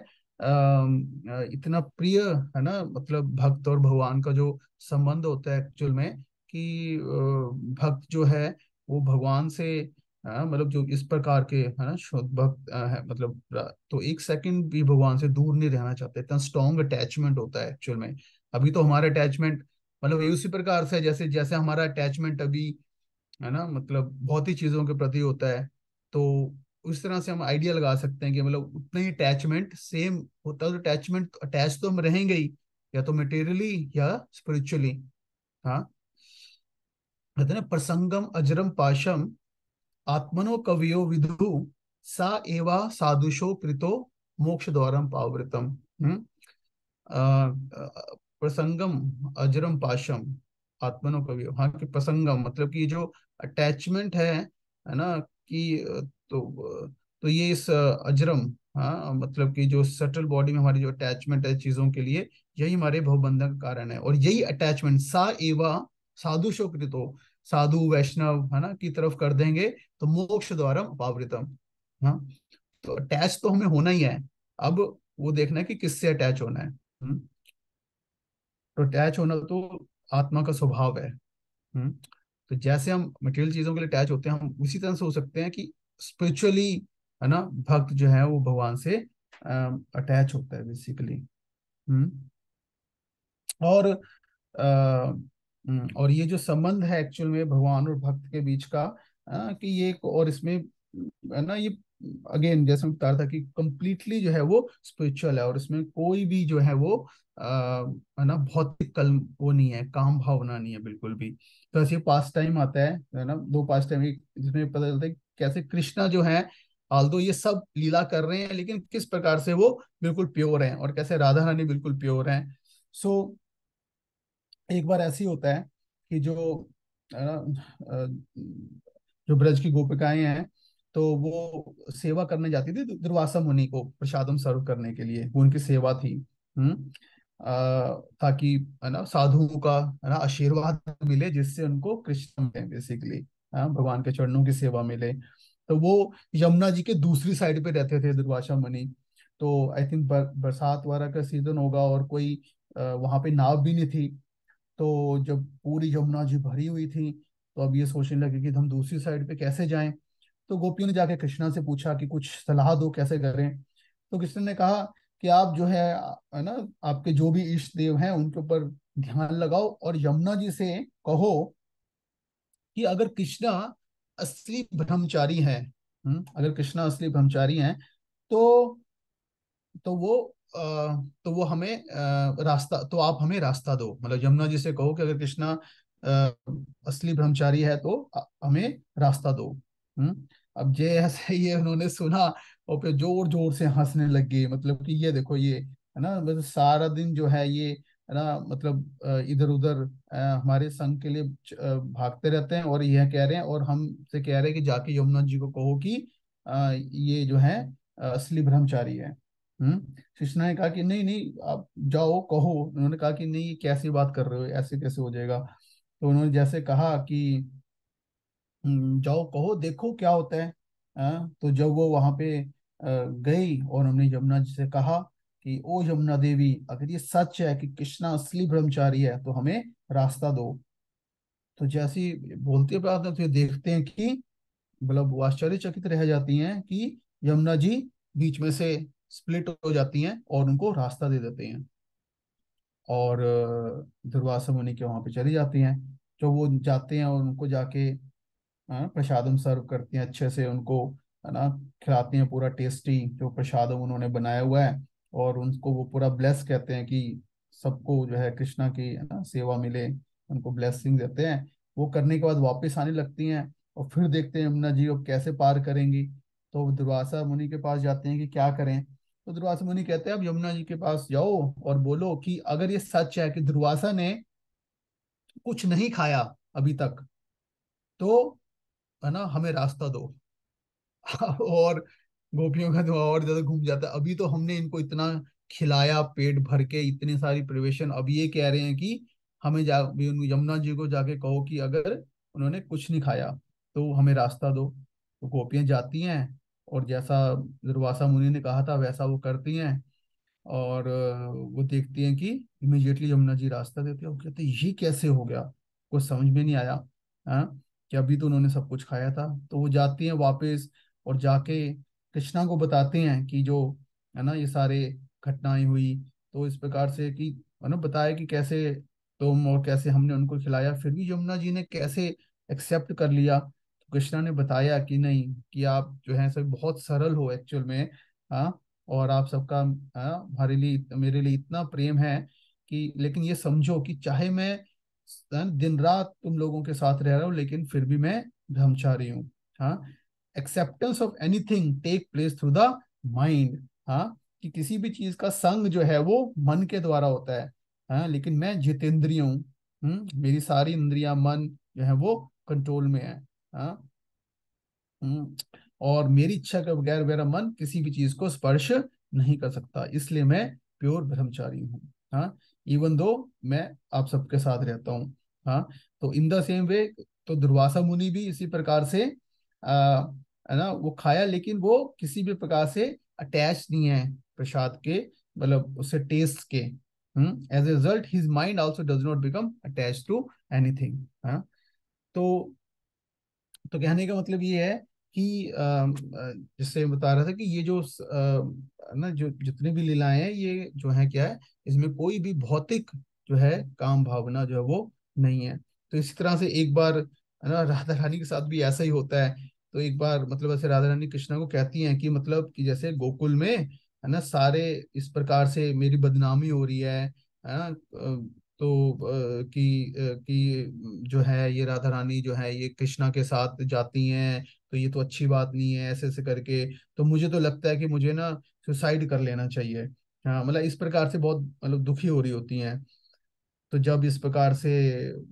इतना प्रिय है ना मतलब भक्त और भगवान का जो संबंध होता है एक्चुअल में कि भक्त जो है वो भगवान से मतलब जो इस प्रकार के है ना शुद्ध भक्त है मतलब तो एक सेकंड भी भगवान से दूर नहीं रहना चाहते, इतना स्ट्रॉन्ग अटैचमेंट होता है एक्चुअल में। अभी तो हमारा अटैचमेंट मतलब ये उसी प्रकार से जैसे जैसे हमारा अटैचमेंट अभी है ना मतलब बहुत ही चीजों के प्रति होता है। तो उस तरह से हम आइडिया लगा सकते हैं कि मतलब उतना ही अटैचमेंट सेम होता है। तो अटैचमेंट अटैच तो हम रहेंगे ही, या तो मटेरियली या स्पिरिचुअली। हाँ, कहते हैं ना प्रसंगम अजरम पाशम आत्मनो कवियो विदु सा एवा साधुषो कृतो मोक्ष द्वारम पावृतम। प्रसंगम अजरम पाशम आत्मनो कवियो। हाँ, कि प्रसंगम मतलब कि जो अटैचमेंट है ना कि तो ये इस अजरम, हाँ मतलब कि जो सटल बॉडी में हमारी जो अटैचमेंट है चीजों के लिए, यही हमारे भवबंधन का कारण है। और यही अटैचमेंट सा एवा साधु शोकृतो, साधु वैष्णव है ना की तरफ कर देंगे तो मोक्ष द्वारम अपावृतम। हाँ, तो अटैच तो हमें होना ही है। अब वो देखना है कि किससे अटैच होना है। तो अटैच होना तो आत्मा का स्वभाव है। हम्म तो जैसे हम मटेरियल चीजों के लिए अटैच होते हैं, हम उसी तरह से हो सकते हैं कि स्पिरिचुअली है ना भक्त जो है वो भगवान से अटैच होता है बेसिकली। हम्म और और ये जो संबंध है एक्चुअल में भगवान और भक्त के बीच का, कि ये और इसमें है ना ये अगेन जैसे मैं बता रहा था कि कंप्लीटली जो है वो स्पिरिचुअल है और इसमें कोई भी जो है वो है ना भौतिक कल वो नहीं है, काम भावना नहीं है बिल्कुल भी। तो ऐसे पास टाइम आता है ना, दो पास टाइम जिसमें पता चलता है कि कैसे कृष्णा जो है आल्दो ये सब लीला कर रहे हैं लेकिन किस प्रकार से वो बिल्कुल प्योर हैं, और कैसे राधा रानी बिल्कुल प्योर हैं। सो एक बार ऐसे ही होता है कि जो जो ब्रज की गोपिकाएं हैं तो वो सेवा करने जाती थी दुर्वासा मुनि को प्रसादम सर्व करने के लिए, वो उनकी सेवा थी। ताकि है ना साधुओं का है ना आशीर्वाद मिले जिससे उनको कृष्ण मिले बेसिकली, भगवान के चरणों की सेवा मिले। तो वो यमुना जी के दूसरी साइड पे रहते थे दुर्वासा मुनि। तो आई थिंक बरसात वाला का सीजन होगा और कोई वहां पे नाव भी नहीं थी। तो जब पूरी यमुना जी भरी हुई थी तो अब ये सोचने लगे कि हम दूसरी साइड पे कैसे जाएं। तो गोपियों ने जाके कृष्णा से पूछा कि कुछ सलाह दो कैसे करें। तो कृष्ण ने कहा कि आप जो है ना आपके जो भी इष्ट देव हैं उनके ऊपर ध्यान लगाओ और यमुना जी से कहो कि अगर कृष्णा असली ब्रह्मचारी है, अगर कृष्णा असली ब्रह्मचारी हैं तो तो वो अ, तो वो हमें रास्ता, तो आप हमें रास्ता दो। मतलब यमुना जी से कहो कि अगर कृष्णा असली ब्रह्मचारी है तो हमें रास्ता दो। अब ये ऐसे ये उन्होंने सुना और फिर जोर जोर से हंसने लग गए। मतलब कि ये देखो ये है ना मतलब सारा दिन जो है ये है ना, मतलब इधर उधर हमारे संग के लिए भागते रहते हैं, और यह कह रहे हैं, और हमसे कह रहे हैं कि जाके यमुना जी को कहो कि ये जो है असली ब्रह्मचारी है। कृष्णा ने कहा कि नहीं नहीं, आप जाओ कहो। उन्होंने कहा कि नहीं, ये कैसी बात कर रहे हो, ऐसे कैसे हो जाएगा। तो उन्होंने जैसे कहा कि जाओ कहो, देखो क्या होता है। तो जब वो वहां पे गई, और हमने यमुना जी से कहा कि ओ यमुना देवी, अगर ये सच है कि कृष्णा असली ब्रह्मचारी है तो हमें रास्ता दो। तो जैसे ही बोलती है प्रार्थना, तो ये देखते हैं कि मतलब वो आश्चर्यचकित रह जाती हैं कि यमुना जी बीच में से स्प्लिट हो जाती हैं और उनको रास्ता दे देते हैं, और दुर्वासा मुनि के वहां पे चली जाती हैं। जो वो जाते हैं और उनको जाके प्रसादम सर्व करती हैं अच्छे से उनको, है ना, खिलाती हैं पूरा टेस्टी जो प्रसादम उन्होंने बनाया हुआ है। और उनको वो पूरा ब्लेस कहते हैं कि सबको जो है कृष्णा की, है ना, सेवा मिले, उनको ब्लेसिंग देते हैं। वो करने के बाद वापस आने लगती हैं, और फिर देखते हैं यमुना जी अब कैसे पार करेंगी। तो वो दुर्वासा मुनि के पास जाते हैं कि क्या करें। तो दुर्वासा मुनि कहते हैं अब यमुना जी के पास जाओ और बोलो कि अगर ये सच है कि दुर्वासा ने कुछ नहीं खाया अभी तक, तो है ना हमें रास्ता दो। और गोपियों का तो और ज्यादा घूम जाता है, अभी तो हमने इनको इतना खिलाया पेट भर के, इतनी सारी प्रिपरेशन, अब ये कह रहे हैं कि हमें भी यमुना जी को जाके कहो कि अगर उन्होंने कुछ नहीं खाया तो हमें रास्ता दो। तो गोपियां जाती हैं, और जैसा दुर्वासा मुनि ने कहा था वैसा वो करती हैं। और वो देखती हैं कि इमीडिएटली यमुना जी रास्ता देते हैं। वो कहते हैं ये कैसे हो गया, कुछ समझ में नहीं आया। हाँ, कि अभी तो उन्होंने सब कुछ खाया था। तो वो जाती हैं वापस, और जाके कृष्णा को बताते हैं कि जो है ना ये सारे घटनाएं हुई, तो इस प्रकार से कि, है ना, बताया कि कैसे तुम और कैसे हमने उनको खिलाया, फिर भी यमुना जी ने कैसे एक्सेप्ट कर लिया। तो कृष्णा ने बताया कि नहीं, कि आप जो है सब बहुत सरल हो एक्चुअल में। हाँ, और आप सबका हमारे लिए, मेरे लिए इतना प्रेम है कि, लेकिन ये समझो कि चाहे मैं दिन रात तुम लोगों के साथ रह रहा हूँ, लेकिन फिर भी मैं ब्रह्मचारी हूँ। हाँ, acceptance of anything take place through the mind. हाँ, कि किसी भी चीज का संग जो है वो मन के द्वारा होता है। हाँ, लेकिन मैं जितेंद्रिय हूँ। मेरी सारी इंद्रियां, मन जो है वो कंट्रोल में है। हाँ। हम्म, और मेरी इच्छा के बगैर मेरा मन किसी भी चीज को स्पर्श नहीं कर सकता, इसलिए मैं प्योर ब्रह्मचारी हूँ। हाँ, इवन दो मैं आप सबके साथ रहता हूँ। हाँ, तो इन द सेम वे, तो दुर्वासा मुनि भी इसी प्रकार से है ना, वो खाया, लेकिन वो किसी भी प्रकार से अटैच नहीं है प्रसाद के, मतलब उससे टेस्ट के। As a result his mind also does not become attach to anything. हाँ, तो कहने का मतलब ये है कि जिससे मैं बता रहा था कि ये जो ना जो जितने भी लीलाएं हैं, ये जो है क्या है, इसमें कोई भी भौतिक जो है काम भावना जो है वो नहीं है। तो इसी तरह से एक बार, है ना, राधा रानी के साथ भी ऐसा ही होता है। तो एक बार मतलब ऐसे राधा रानी कृष्णा को कहती हैं कि मतलब कि जैसे गोकुल में, है ना, सारे इस प्रकार से मेरी बदनामी हो रही है ना, तो कि जो है ये राधा रानी जो है ये कृष्णा के साथ जाती हैं, तो ये तो अच्छी बात नहीं है, ऐसे ऐसे करके। तो मुझे तो लगता है कि मुझे ना सुसाइड कर लेना चाहिए। हाँ, मतलब इस प्रकार से बहुत मतलब दुखी हो रही होती हैं। तो जब इस प्रकार से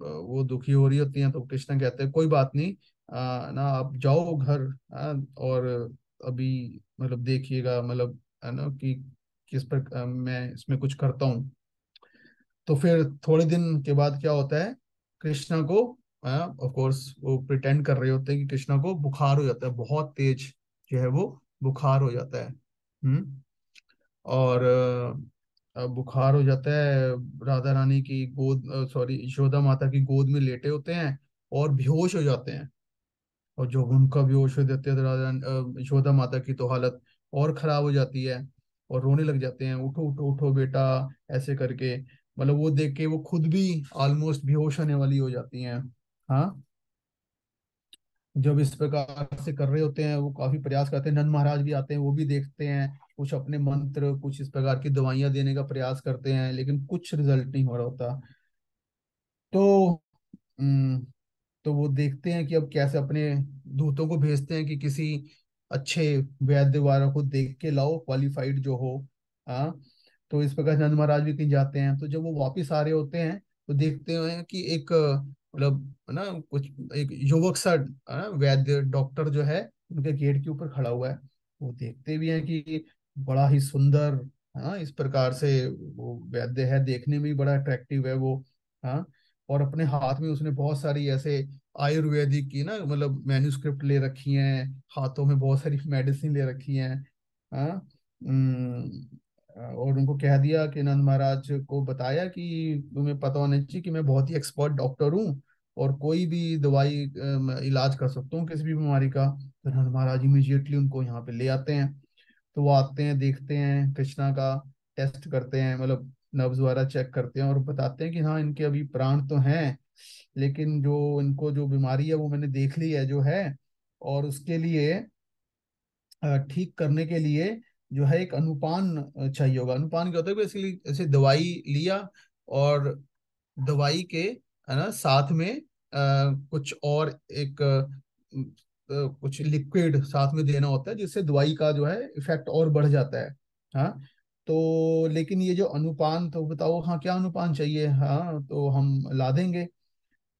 वो दुखी हो रही होती हैं, तो कृष्णा कहते हैं कोई बात नहीं, ना आप जाओ घर। और अभी मतलब देखिएगा, मतलब है ना कि किस पर मैं इसमें कुछ करता हूँ। तो फिर थोड़े दिन के बाद क्या होता है, कृष्णा को, ऑफ कोर्स वो प्रिटेंड कर रहे होते हैं कि कृष्णा को बुखार हो जाता है, बहुत तेज जो है वो बुखार हो जाता है। और बुखार हो जाता है, राधा रानी की गोद, सॉरी, यशोदा माता की गोद में लेटे होते हैं, और बेहोश हो जाते हैं। और जो उनका बेहोश हो जाते हैं तो यशोदा माता की तो हालत और खराब हो जाती है, और रोने लग जाते हैं, उठो उठो उठो बेटा, ऐसे करके। मतलब वो देख के वो खुद भी ऑलमोस्ट बेहोश होने वाली हो जाती हैं। हाँ, जब इस प्रकार से कर रहे होते हैं, वो काफी प्रयास करते हैं, नंद महाराज भी आते हैं, वो भी देखते हैं, कुछ अपने मंत्र, कुछ इस प्रकार की दवाइयां देने का प्रयास करते हैं, लेकिन कुछ रिजल्ट नहीं हो रहा होता। तो हम्म, तो वो देखते हैं कि अब कैसे अपने दूतों को भेजते हैं कि किसी अच्छे वैद्य वाला को देख के लाओ, क्वालिफाइड जो हो। हाँ, तो इस प्रकार नंद महाराज भी कहीं जाते हैं, तो जब वो वापिस आ रहे होते हैं तो देखते हैं कि एक मतलब है ना कुछ एक युवक सा वैद्य डॉक्टर जो है उनके गेट के ऊपर खड़ा हुआ है। वो देखते भी हैं कि बड़ा ही सुंदर, हाँ, इस प्रकार से वो वैद्य है, देखने में भी बड़ा अट्रैक्टिव है वो। हाँ, और अपने हाथ में उसने बहुत सारी ऐसे आयुर्वेदिक की ना मतलब मैन्युस्क्रिप्ट ले रखी हैं, हाथों में बहुत सारी मेडिसिन ले रखी हैं। हाँ। और उनको कह दिया कि नंद महाराज को बताया कि तुम्हें पता होना चाहिए कि मैं बहुत ही एक्सपर्ट डॉक्टर हूँ और कोई भी दवाई इलाज कर सकता हूँ किसी भी बीमारी का। तो नंद महाराज इमीडिएटली उनको यहाँ पे ले आते हैं। तो वो आते हैं, देखते हैं कृष्णा का, टेस्ट करते हैं, मतलब नब्ज वगैरह चेक करते हैं और बताते हैं कि हाँ इनके अभी प्राण तो हैं, लेकिन जो इनको जो बीमारी है वो मैंने देख ली है जो है। और उसके लिए ठीक करने के लिए जो है एक अनुपान चाहिए होगा। अनुपान क्या होता है, बेसिकली ऐसे दवाई लिया और दवाई के है ना साथ में कुछ और एक कुछ लिक्विड साथ में देना होता है जिससे दवाई का जो है इफेक्ट और बढ़ जाता है। हाँ। तो लेकिन ये जो अनुपान, तो बताओ हाँ क्या अनुपान चाहिए, हाँ तो हम ला देंगे।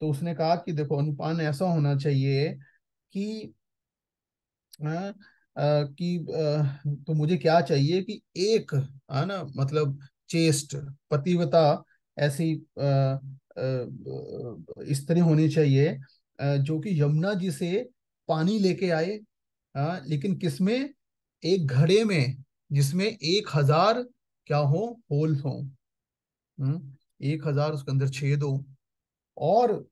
तो उसने कहा कि देखो अनुपान ऐसा होना चाहिए कि हाँ, तो मुझे क्या चाहिए कि एक है ना मतलब चेस्ट पतिव्रता ऐसी स्त्री होनी चाहिए जो कि यमुना जी से पानी लेके आए। हाँ, लेकिन किसमें, एक घड़े में जिसमें 1,000 क्या हो, होल्स हो। 1,000 उसके अंदर छेद हो। और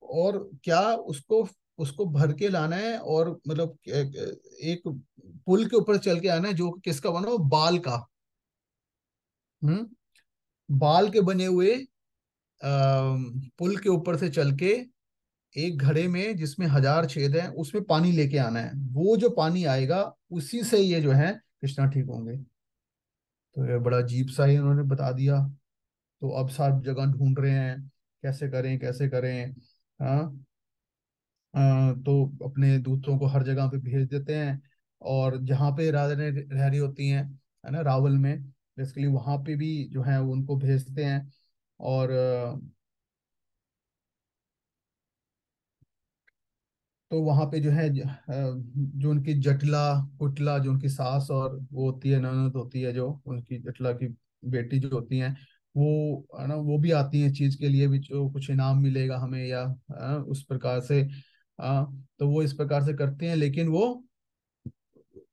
और क्या उसको उसको भर के लाना है और मतलब एक पुल के ऊपर चल के आना है जो कि किसका बना हो, बाल का। हम्म बाल के बने हुए पुल के ऊपर से चल के एक घड़े में जिसमें 1,000 छेद हैं उसमें पानी लेके आना है। वो जो पानी आएगा उसी से ये जो है कृष्णा ठीक होंगे। तो ये बड़ा अजीब सा ही उन्होंने बता दिया। तो अब सब जगह ढूंढ रहे हैं कैसे करें कैसे करें। हाँ। तो अपने दूतों को हर जगह पे भेज देते हैं और जहाँ पे राधा ने रह रही होती हैं है ना रावल में, बेसिकली वहां पे भी जो है वो उनको भेजते हैं। और तो वहां पे जो है जो उनकी जटला कुटला जो उनकी सास और वो होती है ननद होती है, जो उनकी जटला की बेटी जो होती हैं, वो है ना वो भी आती है इस चीज के लिए भी जो कुछ इनाम मिलेगा हमें या उस प्रकार से। तो वो इस प्रकार से करते हैं लेकिन वो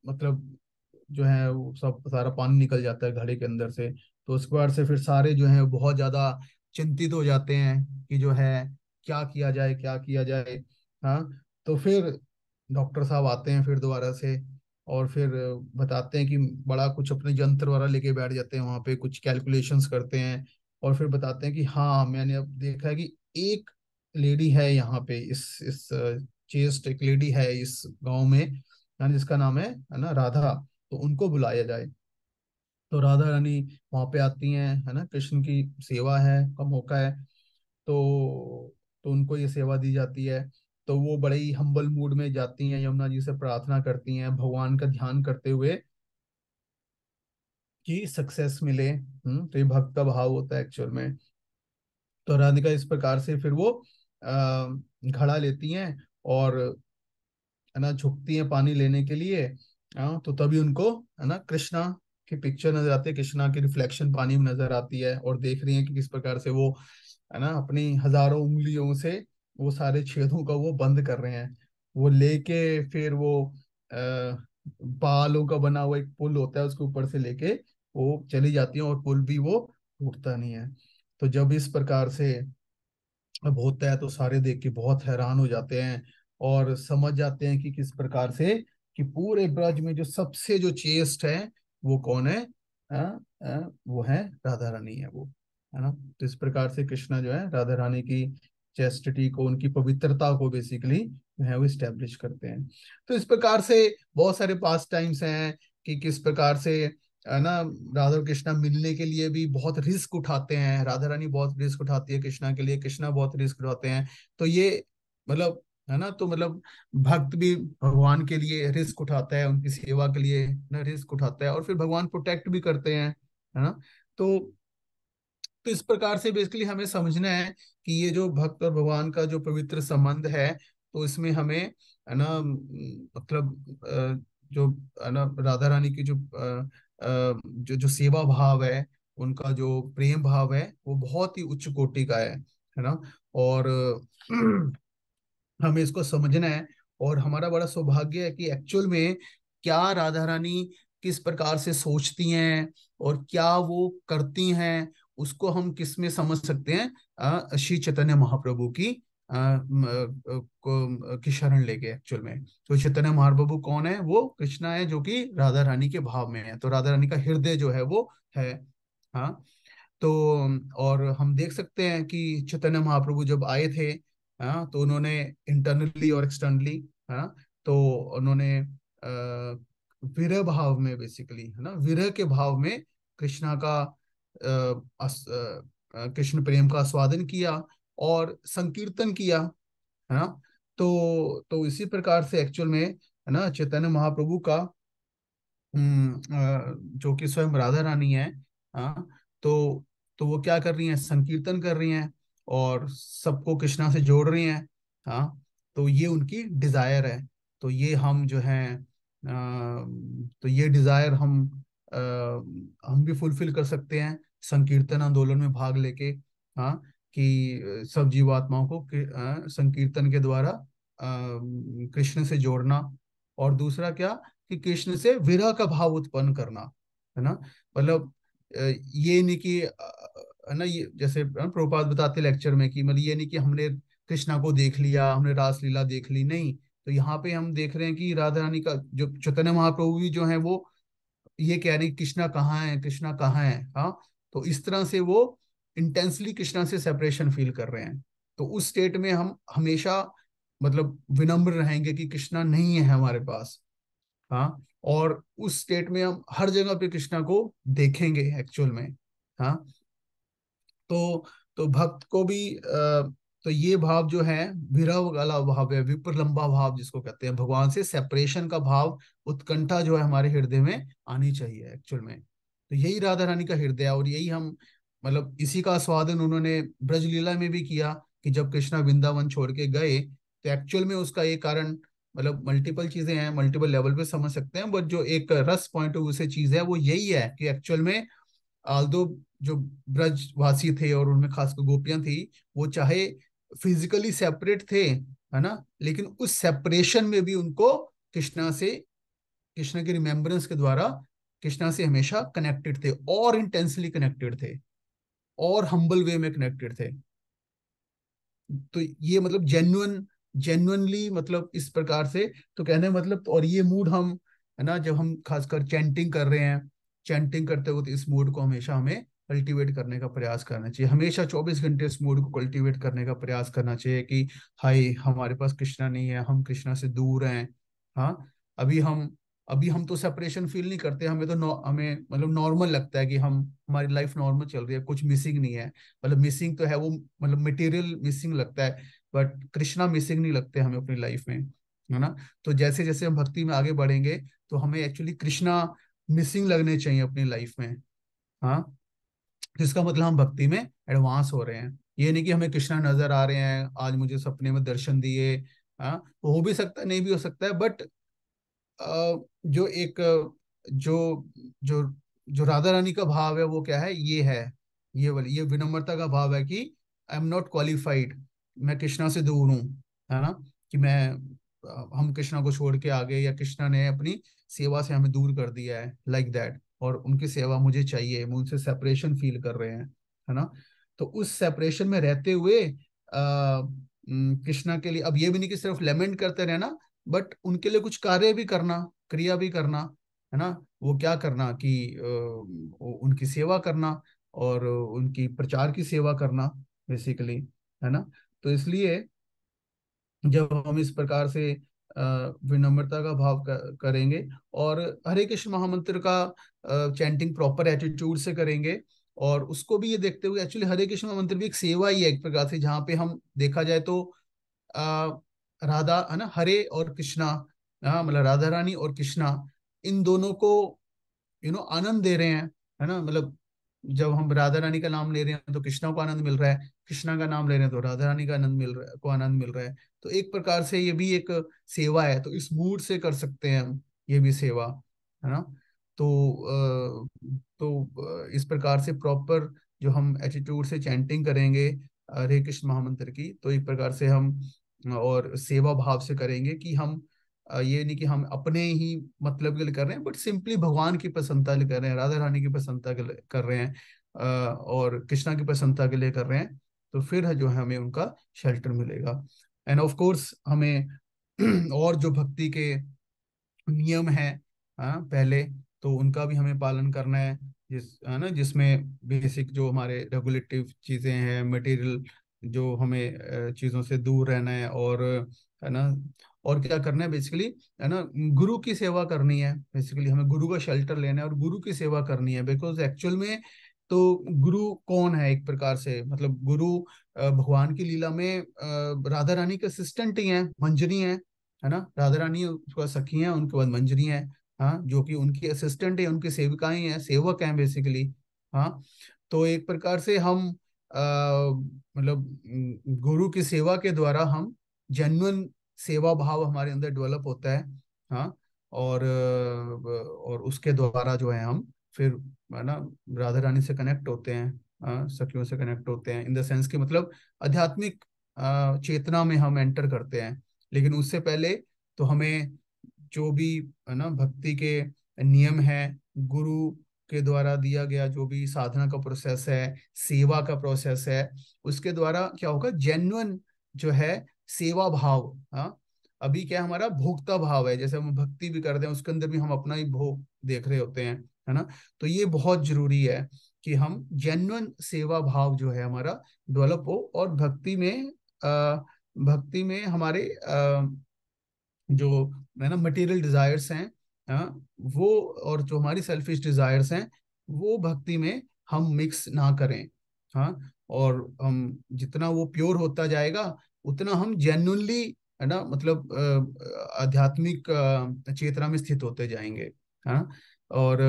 मतलब जो है वो सब सारा पानी निकल जाता है घड़े के अंदर से। तो उसके बाद से फिर सारे जो है बहुत ज्यादा चिंतित हो जाते हैं कि जो है क्या किया जाए क्या किया जाए। हाँ। तो फिर डॉक्टर साहब आते हैं फिर दोबारा से और फिर बताते हैं कि बड़ा कुछ अपने यंत्र वाला लेके बैठ जाते हैं वहां पे, कुछ कैलकुलेशंस करते हैं और फिर बताते हैं कि हाँ मैंने अब देखा है कि एक लेडी है यहाँ पे इस चेस्ट एक लेडी है इस गांव में, जिसका नाम है ना राधा। तो उनको बुलाया जाए। तो राधा रानी वहां पे आती हैं, है ना कृष्ण की सेवा है का मौका है। तो तो उनको ये सेवा दी जाती है। तो वो बड़े ही हम्बल मूड में जाती हैं, यमुना जी से प्रार्थना करती हैं भगवान का ध्यान करते हुए कि सक्सेस मिले। तो ये भक्त का भाव होता है एक्चुअल में। तो राधिका इस प्रकार से फिर वो घड़ा लेती हैं और है ना झुकती हैं पानी लेने के लिए। हाँ, तो तभी उनको है ना कृष्णा की पिक्चर नजर आती है, कृष्णा की रिफ्लेक्शन पानी में नजर आती है और देख रही हैं कि किस प्रकार से वो है ना अपनी हजारों उंगलियों से वो सारे छेदों का वो बंद कर रहे हैं। वो लेके फिर वो बालों का बना हुआ एक पुल होता है उसके ऊपर से लेके वो चली जाती है और पुल भी वो टूटता नहीं है। तो जब इस प्रकार से अब होता है तो सारे देख के बहुत हैरान हो जाते हैं और समझ जाते हैं कि किस प्रकार से कि पूरे ब्रज में जो सबसे जो चेस्ट है वो कौन है। वो है राधा रानी है वो, है ना। तो इस प्रकार से कृष्णा जो है राधा रानी की चेस्टिटी को, उनकी पवित्रता को बेसिकली जो है वो इस्टेब्लिश करते हैं। तो इस प्रकार से बहुत सारे पास टाइम्स हैं कि किस प्रकार से है ना राधा और कृष्णा मिलने के लिए भी बहुत रिस्क उठाते हैं, राधा रानी बहुत रिस्क उठाती है कृष्णा के लिए, कृष्णा बहुत रिस्क उठाते हैं। तो ये मतलब है ना, तो मतलब भक्त भी भगवान के लिए रिस्क उठाता है, उनकी सेवा के लिए ना रिस्क उठाता है और फिर भगवान प्रोटेक्ट भी करते हैं। है ना। तो तो इस प्रकार से बेसिकली हमें समझना है कि ये जो भक्त और भगवान का जो पवित्र संबंध है, तो इसमें हमें है ना मतलब जो है ना राधा रानी की जो जो सेवा भाव है, उनका जो प्रेम भाव है, वो बहुत ही उच्च कोटि का है ना। और हमें इसको समझना है। और हमारा बड़ा सौभाग्य है कि एक्चुअल में क्या राधा रानी किस प्रकार से सोचती हैं और क्या वो करती हैं, उसको हम किस में समझ सकते हैं, श्री चैतन्य महाप्रभु की की शरण लेके। एक्चुअल में तो चैतन्य महाप्रभु कौन है? वो कृष्णा है, जो कि राधा रानी के भाव में है। तो राधा रानी का हृदय जो है वो है। हाँ। तो और हम देख सकते हैं कि चैतन्य महाप्रभु जब आए थे, हाँ, तो उन्होंने इंटरनली और एक्सटर्नली, हाँ, तो उन्होंने विरह भाव में, बेसिकली है ना, विरह के भाव में कृष्णा का कृष्ण प्रेम का आस्वादन किया और संकीर्तन किया, है ना। तो इसी प्रकार से एक्चुअल में है ना चैतन्य महाप्रभु का जो कि स्वयं राधा रानी है, हाँ, तो वो क्या कर रही हैं? संकीर्तन कर रही हैं और सबको कृष्णा से जोड़ रही हैं। हाँ। तो ये उनकी डिजायर है। तो ये हम जो है तो ये डिजायर हम भी फुलफिल कर सकते हैं संकीर्तन आंदोलन में भाग लेके। हाँ। कि सब जीवात्माओं को संकीर्तन के द्वारा कृष्ण से जोड़ना। और दूसरा क्या, कि कृष्ण से विरह का भाव उत्पन्न करना, है ना। मतलब ये नहीं कि है ना, ये जैसे प्रभुपाद बताते लेक्चर में कि मतलब ये नहीं कि हमने कृष्णा को देख लिया, हमने रासलीला देख ली, नहीं। तो यहाँ पे हम देख रहे हैं कि राधा रानी का जो चैतन्य महाप्रभु भी जो है वो ये कह रहे हैं कृष्णा कहाँ है, कृष्णा कहाँ है। हाँ। तो इस तरह से वो इंटेंसली कृष्णा से सेपरेशन फील कर रहे हैं। तो उस स्टेट में हम हमेशा मतलब विनम्र रहेंगे कि कृष्णा नहीं है हमारे पास। हाँ। और उस स्टेट में हम हर जगह पे कृष्णा को देखेंगे एक्चुअल में। हाँ। तो भक्त को भी तो ये भाव जो है, विरह वाला भाव है, विप्रलंबा भाव जिसको कहते हैं, भगवान से सेपरेशन का भाव, उत्कंठा जो है हमारे हृदय में आनी चाहिए एक्चुअल में। तो यही राधा रानी का हृदय है और यही हम मतलब इसी का आस्वादन उन्होंने ब्रज लीला में भी किया। कि जब कृष्णा वृंदावन छोड़ के गए, तो एक्चुअल में उसका एक कारण मतलब मल्टीपल चीजें हैं, मल्टीपल लेवल पे समझ सकते हैं, बट जो एक रस पॉइंट ऑफ व्यू से चीज है वो यही है कि एक्चुअल में आल्दो जो ब्रजवासी थे और उनमें खासकर गोपियां थी, वो चाहे फिजिकली सेपरेट थे, है ना, लेकिन उस सेपरेशन में भी उनको कृष्णा से, कृष्णा की रिमेम्बरेंस के द्वारा कृष्णा से हमेशा कनेक्टेड थे, और इंटेंसली कनेक्टेड थे, और हम्बल वे में कनेक्टेड थे। तो ये मतलब जेन्युइनली मतलब इस प्रकार से, तो कहने का मतलब, और ये मूड हम, है ना, जब हम खासकर चैंटिंग कर रहे हैं, चैंटिंग करते हुए, तो इस मूड को हमेशा हमें कल्टीवेट करने का प्रयास करना चाहिए। हमेशा 24 घंटे इस मूड को कल्टीवेट करने का प्रयास करना चाहिए कि हाय, हमारे पास कृष्णा नहीं है, हम कृष्णा से दूर हैं। हाँ। अभी हम अभी हम तो सेपरेशन फील नहीं करते, हमें तो हमें मतलब नॉर्मल लगता है कि हम, हमारी लाइफ नॉर्मल चल रही है, कुछ मिसिंग नहीं है। मतलब मिसिंग तो है वो, मतलब मटेरियल मिसिंग लगता है, बट कृष्णा मिसिंग नहीं लगते हमें अपनी लाइफ में, है ना। तो जैसे जैसे हम भक्ति में आगे बढ़ेंगे, तो हमें एक्चुअली कृष्णा मिसिंग लगने चाहिए अपनी लाइफ में। हाँ। जिसका मतलब हम भक्ति में एडवांस हो रहे हैं। ये नहीं कि हमें कृष्णा नजर आ रहे हैं, आज मुझे सपने में दर्शन दिए। हाँ। हो भी सकता है, नहीं भी हो सकता है, बट जो एक जो जो जो राधा रानी का भाव है वो क्या है, ये है, ये वाली ये विनम्रता का भाव है कि आई एम नॉट क्वालिफाइड, मैं कृष्णा से दूर हूँ, है ना। कि मैं हम कृष्णा को छोड़ के आ गए, या कृष्णा ने अपनी सेवा से हमें दूर कर दिया है, लाइक दैट, और उनकी सेवा मुझे चाहिए, मैं उनसे सेपरेशन फील कर रहे हैं, है ना। तो उस सेपरेशन में रहते हुए कृष्णा के लिए अब ये भी नहीं कि सिर्फ लेमेंट करते रहना, बट उनके लिए कुछ कार्य भी करना, क्रिया भी करना, है ना। वो क्या करना कि उनकी सेवा करना और उनकी प्रचार की सेवा करना, बेसिकली, है ना। तो इसलिए जब हम इस प्रकार से विनम्रता का भाव करेंगे, और हरे कृष्ण महामंत्र का चैंटिंग प्रॉपर एटीट्यूड से करेंगे, और उसको भी ये देखते हुए, एक्चुअली हरे कृष्ण महामंत्र भी एक सेवा ही है एक प्रकार से, जहाँ पे हम देखा जाए तो आ, राधा, है ना, हरे और कृष्णा, हाँ, मतलब राधा रानी और कृष्णा, इन दोनों को आनंद दे रहे हैं, है ना। मतलब जब हम राधा रानी का नाम ले रहे हैं तो कृष्णा को आनंद मिल रहा है, कृष्णा का नाम ले रहे हैं तो राधा रानी का आनंद मिल रहा है, को आनंद मिल रहा है। तो एक प्रकार से ये भी एक सेवा है, तो इस मूड से कर सकते हैं हम ये भी सेवा, है ना। इस प्रकार से प्रॉपर जो हम एटीट्यूड से चैंटिंग करेंगे हरे कृष्ण महामंत्र की, तो एक प्रकार से हम और सेवा भाव से करेंगे कि हम ये नहीं कि हम अपने ही मतलब के लिए कर रहे हैं, बट सिंपली भगवान की प्रसन्नता के लिए कर रहे हैं, राधा रानी की प्रसन्नता के लिए कर रहे हैं, और कृष्णा की प्रसन्नता के लिए कर रहे हैं। तो फिर जो है हमें उनका शेल्टर मिलेगा। एंड ऑफ कोर्स हमें और जो भक्ति के नियम है, हाँ पहले, तो उनका भी हमें पालन करना है, है ना, जिसमें बेसिक जो हमारे रेगुलेटिव चीजें हैं, मटेरियल जो हमें चीजों से दूर रहना है, और है ना, और क्या करना है बेसिकली, है ना, गुरु की सेवा करनी है। बेसिकली हमें गुरु का शेल्टर लेना है और गुरु की सेवा करनी है, बिकॉज एक्चुअल में तो गुरु कौन है, एक प्रकार से मतलब गुरु भगवान की लीला में राधा रानी के असिस्टेंट ही है, मंजरी है ना, राधा रानी उसका सखी है, उनके बाद मंजरी है, हाँ, जो कि उनकी असिस्टेंट है, उनकी सेविकाएं हैं, सेवक हैं बेसिकली। हाँ, तो एक प्रकार से हम मतलब गुरु की सेवा के द्वारा हम जेन्युइन सेवा भाव हमारे अंदर डेवलप होता है। हाँ, और उसके द्वारा जो है हम फिर, है ना, राधा रानी से कनेक्ट होते हैं, सखियों से कनेक्ट होते हैं, इन द सेंस कि मतलब आध्यात्मिक चेतना में हम एंटर करते हैं। लेकिन उससे पहले तो हमें जो भी, है ना, भक्ति के नियम है, गुरु के द्वारा दिया गया जो भी साधना का प्रोसेस है, सेवा का प्रोसेस है, उसके द्वारा क्या होगा, जेन्युइन जो है सेवा भाव। हाँ, अभी क्या हमारा भोक्ता भाव है, जैसे हम भक्ति भी करते हैं उसके अंदर भी हम अपना ही भोग देख रहे होते हैं, है ना। तो ये बहुत जरूरी है कि हम जेन्युइन सेवा भाव जो है हमारा डेवलप हो, और भक्ति में हमारे जो, है ना, मटेरियल डिजायर्स हैं, हाँ, वो, और जो हमारी सेल्फिश डिजायर्स हैं, वो भक्ति में हम मिक्स ना करें। हाँ, और हम जितना वो प्योर होता जाएगा उतना हम जेन्युइनली, है ना, मतलब आध्यात्मिक चेतना में स्थित होते जाएंगे। हाँ, और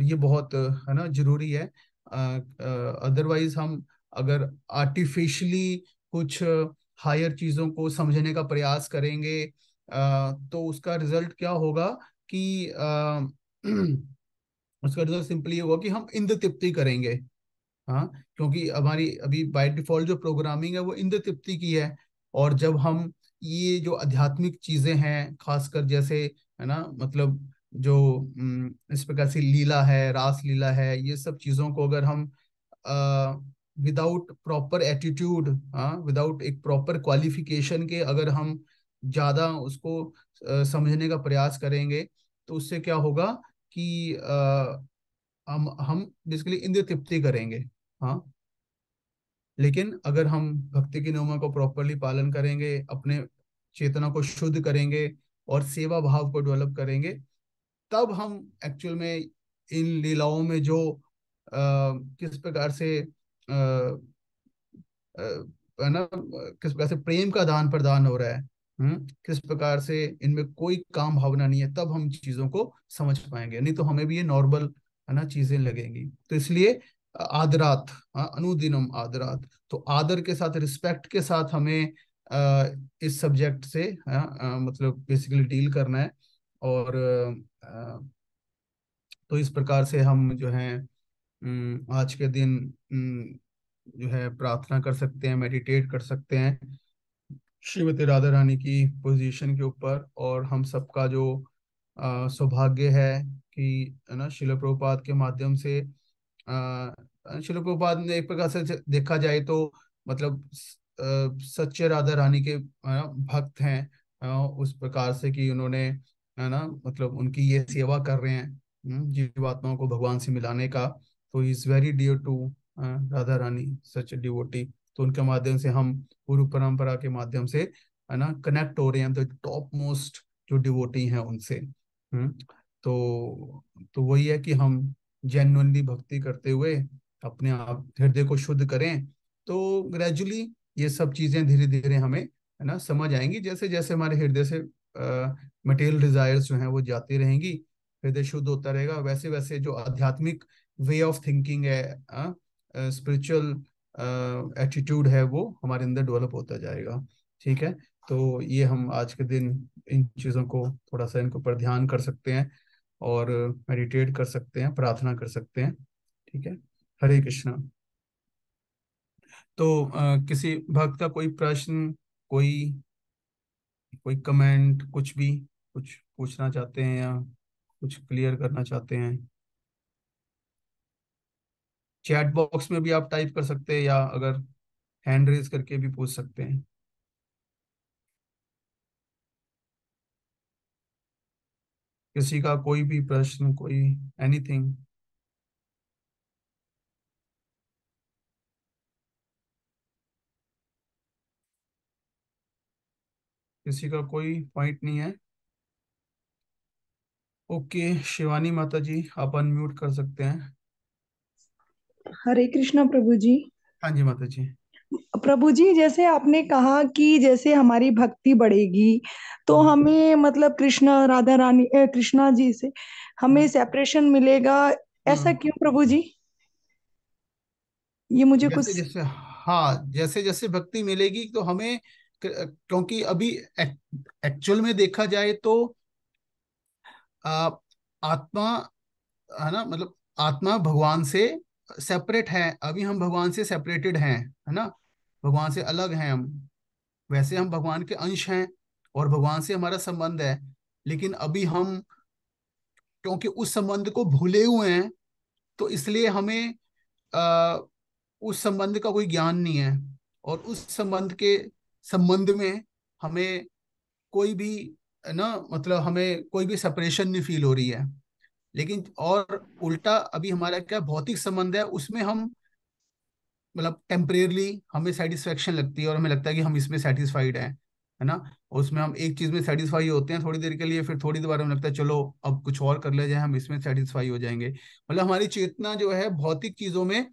ये बहुत, है ना, जरूरी है। अदरवाइज हम अगर आर्टिफिशियली कुछ हायर चीजों को समझने का प्रयास करेंगे, तो उसका रिजल्ट क्या होगा कि उसका रिजल्ट सिंपली ये होगा कि हम इंद्र तृप्ति करेंगे। हाँ, क्योंकि हमारी अभी बाय डिफॉल्ट जो प्रोग्रामिंग है वो इंद्र तृप्ति की है। और जब हम ये जो आध्यात्मिक चीजें हैं, खासकर जैसे, है ना, मतलब जो इस प्रकार से लीला है, रास लीला है, ये सब चीजों को अगर हम विदाउट प्रॉपर एटीट्यूड, हाँ, विदाउट एक प्रॉपर क्वालिफिकेशन के अगर हम ज्यादा उसको समझने का प्रयास करेंगे, तो उससे क्या होगा कि हम बेसिकली इंद्रिय तृप्ति करेंगे। हाँ, लेकिन अगर हम भक्ति के नियमों को प्रॉपरली पालन करेंगे, अपने चेतना को शुद्ध करेंगे और सेवा भाव को डेवलप करेंगे, तब हम एक्चुअल में इन लीलाओं में जो किस प्रकार से अ, है ना, किस प्रकार से प्रेम का दान प्रदान हो रहा है, किस प्रकार से इनमें कोई काम भावना नहीं है, तब हम चीजों को समझ पाएंगे, नहीं तो हमें भी ये नॉर्मल, है ना, चीजें लगेंगी। तो इसलिए आदरात, अनुदिनम आदरात, तो आदर के साथ, रिस्पेक्ट के साथ हमें इस सब्जेक्ट से, मतलब बेसिकली डील करना है। और तो इस प्रकार से हम जो है आज के दिन जो है प्रार्थना कर सकते हैं, मेडिटेट कर सकते हैं श्रीमती राधा रानी की पोजीशन के ऊपर। और हम सबका जो सौभाग्य है कि, है ना, शिला प्रभुपाद के माध्यम से, शिला प्रभुपाद ने एक प्रकार से देखा जाए तो मतलब सच्चे राधा रानी के भक्त हैं, उस प्रकार से कि उन्होंने, है ना, मतलब उनकी ये सेवा कर रहे हैं, जीवात्माओं को भगवान से मिलाने का। तो is very dear to Radha Rani, such devotee. तो उनके माध्यम से हम गुरु परंपरा के माध्यम से, है ना, कनेक्ट हो रहे हैं, तो टॉप मोस्ट जो डिवोटी हैं उनसे। हम्म तो वही है कि हम जेन्युइनली भक्ति करते हुए अपने आप हृदय को शुद्ध करें, तो ग्रेजुअली ये सब चीजें धीरे धीरे हमें, है ना, समझ आएंगी। जैसे जैसे हमारे हृदय से मटेरियल डिजायर्स जो हैं वो जाती रहेंगी, हृदय शुद्ध होता रहेगा, वैसे वैसे जो आध्यात्मिक वे ऑफ थिंकिंग है, स्पिरिचुअल एटीट्यूड है, वो हमारे अंदर डेवलप होता जाएगा। ठीक है, तो ये हम आज के दिन इन चीज़ों को थोड़ा सा इनको पर ध्यान कर सकते हैं और मेडिटेट कर सकते हैं, प्रार्थना कर सकते हैं। ठीक है, हरे कृष्णा। तो किसी भक्त का कोई प्रश्न, कोई कोई कमेंट, कुछ भी, कुछ पूछना चाहते हैं या कुछ क्लियर करना चाहते हैं, चैट बॉक्स में भी आप टाइप कर सकते हैं या अगर हैंड रेज करके भी पूछ सकते हैं। किसी का कोई भी प्रश्न, कोई एनीथिंग। किसी का कोई पॉइंट नहीं है। ओके, शिवानी माता जी आप अनम्यूट कर सकते हैं। हरे कृष्णा प्रभु जी। हाँ जी माता जी। प्रभु जी, जैसे आपने कहा कि जैसे हमारी भक्ति बढ़ेगी तो हम्म, हमें मतलब कृष्णा राधा रानी कृष्णा जी से हमें हम्म, सेपरेशन मिलेगा, ऐसा हम्म। क्यों प्रभु जी? ये मुझे जैसे कुछ। जैसे, हाँ, जैसे जैसे भक्ति मिलेगी तो हमें, क्योंकि अभी एक्चुअल में देखा जाए तो आ, आत्मा, है ना, मतलब आत्मा भगवान से सेपरेट है। अभी हम भगवान से सेपरेटेड हैं, है ना, भगवान से अलग हैं हम। वैसे हम भगवान के अंश हैं और भगवान से हमारा संबंध है, लेकिन अभी हम क्योंकि उस संबंध को भूले हुए हैं, तो इसलिए हमें आ, उस संबंध का कोई ज्ञान नहीं है। और उस संबंध में हमें कोई भी, है ना, मतलब हमें कोई भी सेपरेशन नहीं फील हो रही है। लेकिन और उल्टा अभी हमारा क्या भौतिक संबंध है, उसमें हम मतलब टेम्परेरली हमें सेटिस्फेक्शन लगती है और हमें लगता है कि हम इसमें सेटिस्फाइड हैं, है ना। और उसमें हम एक चीज में सेटिस्फाई होते हैं थोड़ी देर के लिए, फिर थोड़ी देर बाद हमें लगता है चलो अब कुछ और कर ले जाए, हम इसमें सेटिस्फाई हो जाएंगे। मतलब हमारी चेतना जो है भौतिक चीजों में,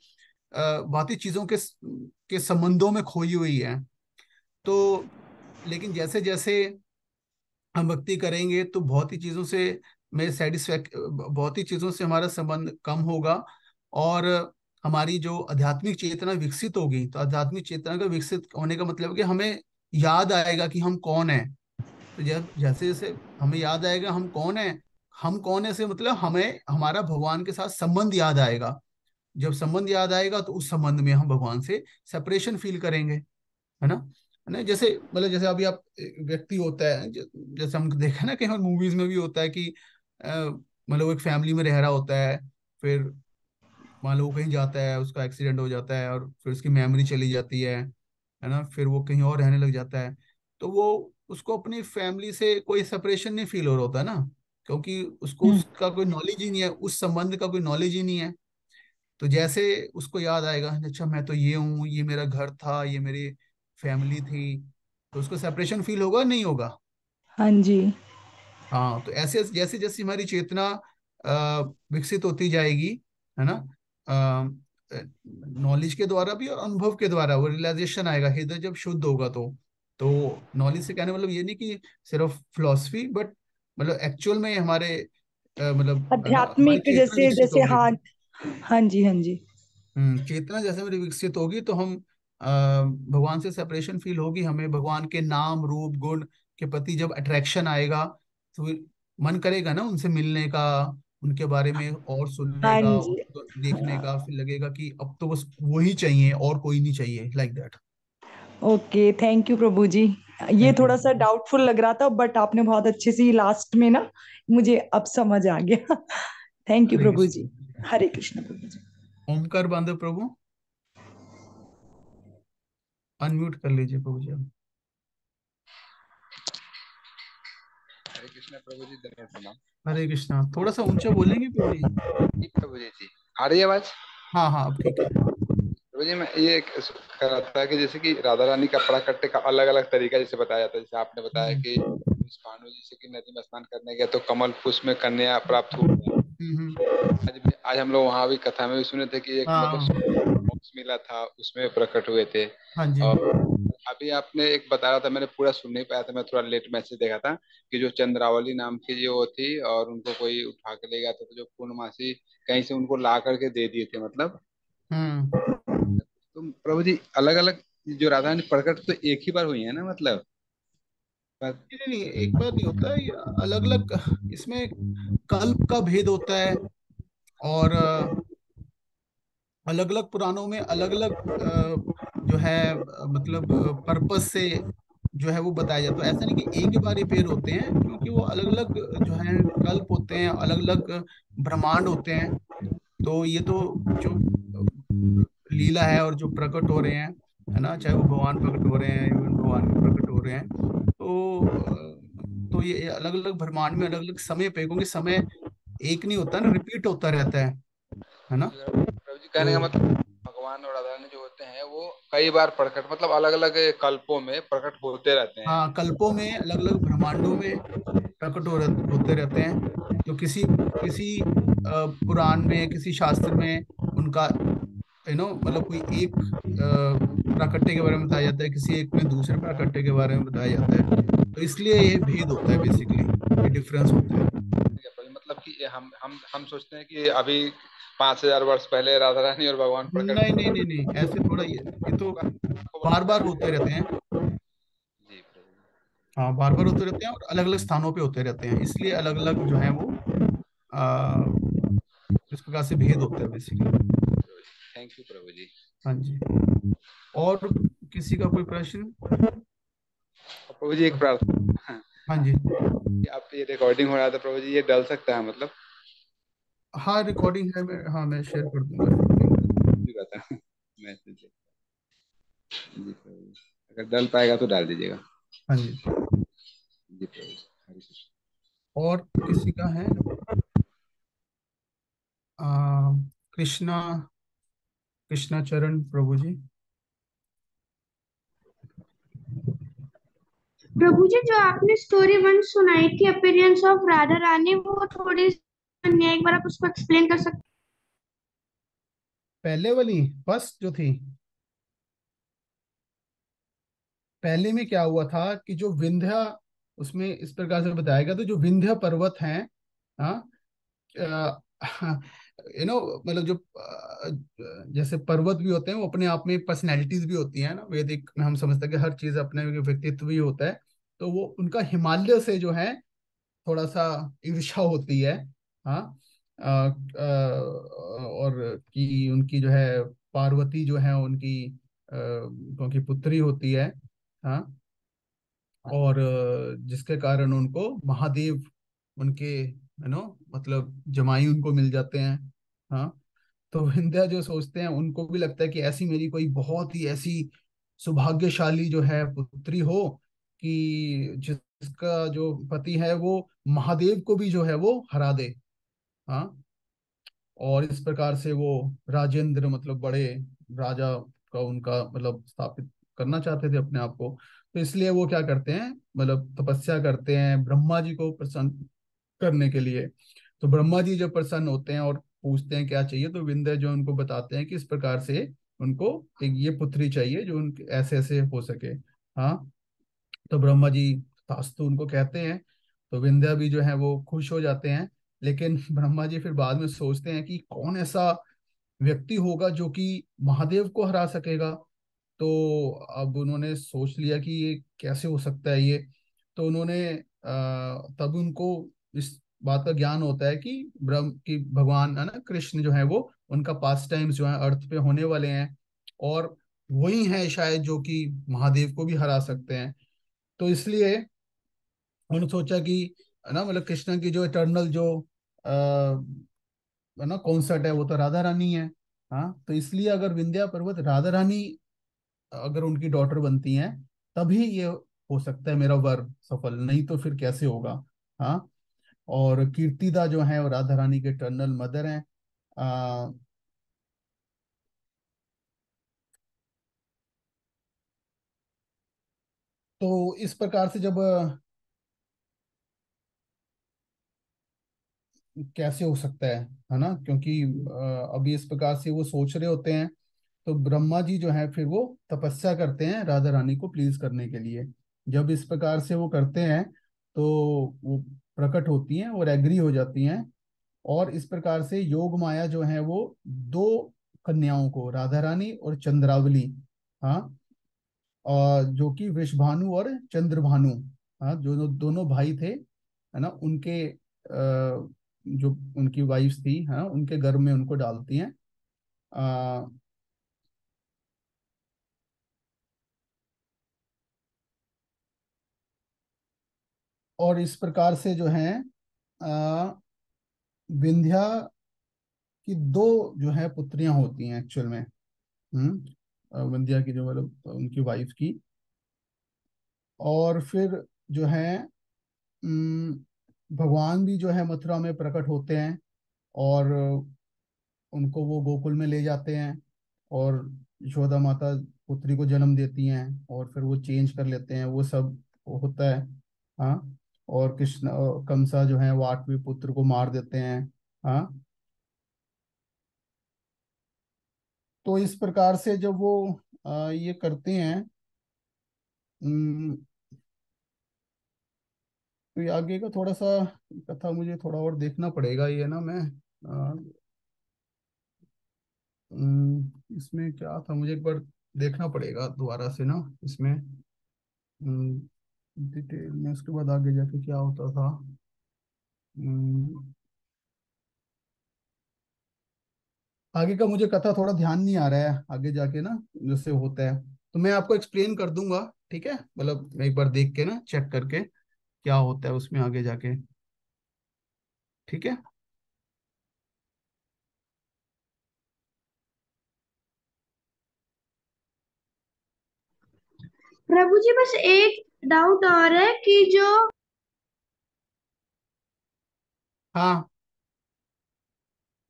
भौतिक चीजों के संबंधों में खोई हुई है। तो लेकिन जैसे जैसे हम भक्ति करेंगे तो भौतिक चीजों से में सेटिस्फैक्ट भौतिक चीजों से हमारा संबंध कम होगा। और हमारी जो आध्यात्मिक चेतना विकसित होगी, तो आध्यात्मिक चेतना का विकसित होने का मतलब है कि हमें याद आएगा कि हम कौन है। तो जब जैसे जैसे हमें याद आएगा हम कौन है, हम कौन है से मतलब हमें हमारा भगवान के साथ संबंध याद आएगा। जब संबंध याद आएगा तो उस संबंध में हम भगवान से सेपरेशन फील करेंगे, है ना। जैसे मतलब जैसे अभी आप, एक व्यक्ति होता है, जैसे हम देखा ना कई बार मूवीज में भी होता है कि मतलब वो एक फैमिली में रह रहा होता है, फिर मान लो वो कहीं जाता है, उसका एक्सीडेंट हो जाता है और फिर उसकी मेमोरी चली जाती है ना, फिर वो कहीं और रहने लग जाता है। तो वो, उसको अपनी फैमिली से कोई सेपरेशन नहीं फील हो रहा होता ना, क्योंकि उसको हम्म। उसका कोई नॉलेज ही नहीं है, उस संबंध का कोई नॉलेज ही नहीं है। तो जैसे उसको याद आएगा, अच्छा मैं तो ये हूँ, ये मेरा घर था, ये मेरी फैमिली थी, तो उसको सेपरेशन फील होगा नहीं होगा। हाँ जी। हाँ, तो ऐसे जैसे जैसे हमारी चेतना विकसित होती जाएगी, है ना, नॉलेज के द्वारा भी और अनुभव के द्वारा वो रियलाइजेशन आएगा, हृदय जब शुद्ध होगा तो नॉलेज से कहने मतलब ये नहीं कि सिर्फ फिलोसफी, बट मतलब एक्चुअल में हमारे मतलब, है ना, हमारी आध्यात्मिक चेतना जैसे विकसित जैसे होगी। हाँ। हाँ जी, हाँ जी। चेतना जैसे मेरी विकसित होगी तो हम भगवान से सेपरेशन फील होगी, हमें भगवान के नाम रूप गुण के प्रति जब अट्रैक्शन आएगा, तो फिर मन करेगा ना उनसे मिलने का, उनके बारे में और सुनने हाँ का, जी। उनको देखने का, फिर लगेगा कि अब तो बस वही चाहिए और कोई नहीं चाहिए, like that. Okay, thank you प्रभु जी। ये थैंक यू। थोड़ा सा डाउटफुल लग रहा था बट आपने बहुत अच्छे से लास्ट में ना मुझे अब समझ आ गया। थैंक यू हरे प्रभु जी। कृष्ण। हरे कृष्ण प्रभु जी। ओमकार बांधव प्रभु, अनम्यूट कर लीजिए प्रभु जी आप। हरे कृष्ण प्रभु जी, दंडवत प्रणाम। हरे कृष्णा, थोड़ा सा ऊंचा बोलेंगे प्रभु जी। जी प्रभु जी आ रही है आवाज? हाँ हाँ, अब ठीक है। प्रभु जी, मैं ये कह रहा था कि जैसे कि राधा रानी कपड़ा कट्टे का अलग अलग तरीका जैसे बताया जाता है, जैसे आपने बताया हम्म, कि उस भानु जी से कि नदी में स्नान करने गया तो कमल पुष्प में कन्या प्राप्त हो गया। हम्म। आज हम लोग वहां भी कथा में भी सुने थे कि एक मतलब हाँ मोक्ष मिला था, उसमें प्रकट हुए थे। हाँ जी। और अभी आपने एक बता रहा था, मैंने पूरा सुन नहीं पाया था, मैं थोड़ा लेट मैसेज देखा था कि जो चंद्रावली नाम की जो थी और उनको कोई उठा के ले गया था, तो जो पूर्णमासी कहीं से उनको ला करके दे दिए थे मतलब। हम्म। तो प्रभु जी अलग अलग जो राधा रानी प्रकट तो एक ही बार हुई है ना मतलब? पर नहीं नहीं नहीं, एक बार नहीं होता है, अलग अलग इसमें कल्प का भेद होता है। और अलग अलग पुराणों में अलग अलग जो है मतलब पर्पस से जो है वो बताया जाता है। ऐसा नहीं कि एक ही बार रिपेयर होते हैं, क्योंकि वो अलग अलग जो है कल्प होते हैं, अलग अलग ब्रह्मांड होते हैं। तो ये तो जो लीला है और जो प्रकट हो रहे हैं, है ना, चाहे वो भगवान प्रकट हो रहे हैं, इवन भगवान भी प्रकट हो रहे हैं, तो ये अलग अलग ब्रह्मांड में अलग अलग समय पे, क्योंकि समय एक नहीं होता ना, रिपीट होता रहता है ना। प्रभु जी कहने का तो मतलब भगवान और राधा रानी जो होते हैं वो कई बार प्रकट मतलब अलग अलग कल्पों में प्रकट होते रहते हैं। हाँ, कल्पों में अलग अलग ब्रह्मांडों में प्रकट होते रहते हैं। तो किसी किसी पुराण में, किसी शास्त्र में उनका मतलब कोई एक प्राकट्य के बारे में बताया जाता है, किसी एक में दूसरे प्राकट्य के बारे में बताया जाता है। तो इसलिए ये भेद होता है, बेसिकली ये डिफरेंस होता है। ठीक है प्रभु जी, मतलब कि हम सोचते हैं कि अभी 5,000 वर्ष पहले राधा रानी और भगवान प्रकट नहीं नहीं नहीं नहीं, ऐसे थोड़ा, ये तो आपको बार बताता बार है। होते रहते हैं। जी प्रभु जी। हाँ, बार बार होते रहते हैं और अलग अलग स्थानों पे होते रहते हैं, इसलिए अलग अलग जो है वो आ, इस प्रकार से भेद होता है बेसिकली। थैंक यू प्रभु जी। हाँ जी। और किसी का कोई प्रश्न? और प्रभु जी एक प्रार्थना, हाँ जी। कि आप ये रिकॉर्डिंग हो रहा था प्रभु जी, ये डल सकता है मतलब? हाँ, रिकॉर्डिंग है, मैं शेयर कर दूंगा इसको लिंक। जी बता, मैसेज। जी प्रभु जी, अगर डल पाएगा तो डाल दीजिएगा। हाँ जी। जी प्रभु जी, हरे कृष्ण। और किसी का है? आ, कृष्णा कृष्णा चरण प्रभु जी। प्रभु जी, जो आपने स्टोरी वन सुनाई थी अपीयरेंस ऑफ राधा रानी, वो थोड़ी अन्य एक बार आप उसको एक्सप्लेन कर सकते? पहले वाली फर्स्ट जो थी, पहले में क्या हुआ था कि जो विंध्या, उसमें इस प्रकार से बताया गया, तो जो विंध्य पर्वत हैं, हाँ, मतलब जो जैसे पर्वत भी होते हैं, वो अपने आप में पर्सनैलिटीज भी होती हैं ना, वैदिक में हम समझते हैं कि हर चीज अपने व्यक्तित्व भी होता है। तो वो उनका हिमालय से जो है थोड़ा सा ईर्ष्या होती है। हाँ। और कि उनकी जो है पार्वती जो है उनकी क्योंकि पुत्री होती है। हाँ। और जिसके कारण उनको महादेव, उनके मतलब जमाई उनको मिल जाते हैं। हाँ। तो विंध्या जो सोचते हैं, उनको भी लगता है कि ऐसी मेरी कोई बहुत ही ऐसी सौभाग्यशाली जो है पुत्री हो, कि जिसका जो पति है वो महादेव को भी जो है वो हरा दे। हाँ। और इस प्रकार से वो राजेंद्र, मतलब बड़े राजा का उनका मतलब स्थापित करना चाहते थे अपने आप को। तो इसलिए वो क्या करते हैं, मतलब तपस्या करते हैं ब्रह्मा जी को प्रसन्न करने के लिए। तो ब्रह्मा जी जब प्रसन्न होते हैं और पूछते हैं क्या चाहिए, तो विंध्य जो उनको बताते हैं कि इस प्रकार से उनको एक ये पुत्री चाहिए जो उनके ऐसे ऐसे हो सके। हाँ। तो ब्रह्मा जी तास्तु उनको कहते हैं। तो विंध्या भी जो है वो खुश हो जाते हैं। लेकिन ब्रह्मा जी फिर बाद में सोचते हैं कि कौन ऐसा व्यक्ति होगा जो कि महादेव को हरा सकेगा। तो अब उन्होंने सोच लिया कि ये कैसे हो सकता है ये। तो उन्होंने तब उनको इस बात का ज्ञान होता है कि ब्रह्म की भगवान है ना, कृष्ण जो है वो उनका पास टाइम्स जो है अर्थ पे होने वाले हैं। और वही है शायद जो कि महादेव को भी हरा सकते हैं। तो इसलिए उन्होंने सोचा कि है ना, मतलब कृष्ण की जो इटर्नल जो है ना कॉन्सर्ट है, वो तो राधा रानी है। हाँ। तो इसलिए अगर विंध्या पर्वत राधा रानी अगर उनकी डॉटर बनती हैं, तभी ये हो सकता है मेरा वर सफल, नहीं तो फिर कैसे होगा। हाँ। और कीर्तिदा जो है वो राधा रानी के टर्नल मदर हैं। आ, तो इस प्रकार से जब कैसे हो सकता है ना, क्योंकि अभी इस प्रकार से वो सोच रहे होते हैं। तो ब्रह्मा जी जो है फिर वो तपस्या करते हैं राधा रानी को प्लीज करने के लिए। जब इस प्रकार से वो करते हैं तो वो प्रकट होती हैं और एग्री हो जाती हैं। और इस प्रकार से योग माया जो है वो दो कन्याओं को, राधा रानी और चंद्रावली, हाँ, जो कि वृषभानु और चंद्रभानु, हाँ, जो दोनों भाई थे, है ना, उनके जो उनकी वाइफ थी, हाँ, उनके गर्भ में उनको डालती हैं। अ, और इस प्रकार से जो है अ, विंध्या की दो जो है पुत्रियां होती हैं एक्चुअल में। विंध्या की जो मतलब उनकी वाइफ की। और फिर जो है भगवान भी जो है मथुरा में प्रकट होते हैं और उनको वो गोकुल में ले जाते हैं। और यशोदा माता पुत्री को जन्म देती हैं और फिर वो चेंज कर लेते हैं, वो सब होता है। हाँ। और कृष्ण कंसा जो है वो आठवें पुत्र को मार देते हैं। हाँ। तो इस प्रकार से जब वो ये करते हैं, अम, तो ये आगे का थोड़ा सा कथा मुझे थोड़ा और देखना पड़ेगा, ये ना मैं इसमें क्या था मुझे एक बार देखना पड़ेगा दोबारा से ना इसमें डिटेल में, उसके बाद आगे जाके क्या होता था। अम, आगे का मुझे कथा थोड़ा ध्यान नहीं आ रहा है, आगे जाके ना जैसे होता है तो मैं आपको एक्सप्लेन कर दूंगा। ठीक है, मतलब मैं एक बार देख के ना चेक करके क्या होता है उसमें आगे जाके। ठीक है। प्रभु जी बस एक डाउट और है कि जो हाँ,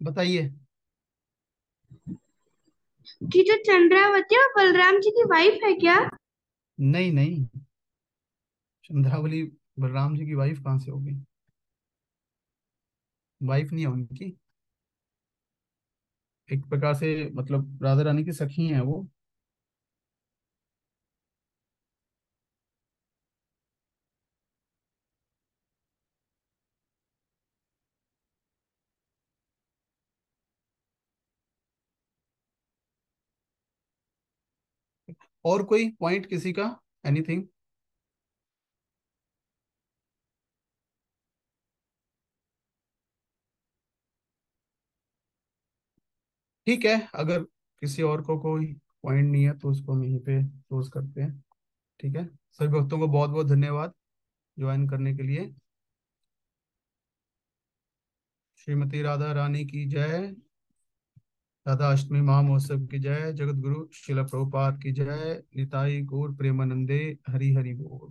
बताइए। चंद्रावती और बलराम जी की वाइफ है क्या? नहीं नहीं, चंद्रावली बलराम जी की वाइफ कहाँ से होगी? वाइफ नहीं है उनकी, एक प्रकार से मतलब राधा रानी की सखी हैं वो। और कोई पॉइंट किसी का, एनीथिंग? ठीक है, अगर किसी और को कोई पॉइंट नहीं है तो उसको हम यहीं पे क्लोज करते हैं। ठीक है, सभी भक्तों को बहुत बहुत धन्यवाद ज्वाइन करने के लिए। श्रीमती राधा रानी की जय। राधा अष्टमी महामहोत्सव की जय। जगत गुरु शिला प्रभुपाद की जय। निताई गौर प्रेमानंदे। हरि हरि बोल।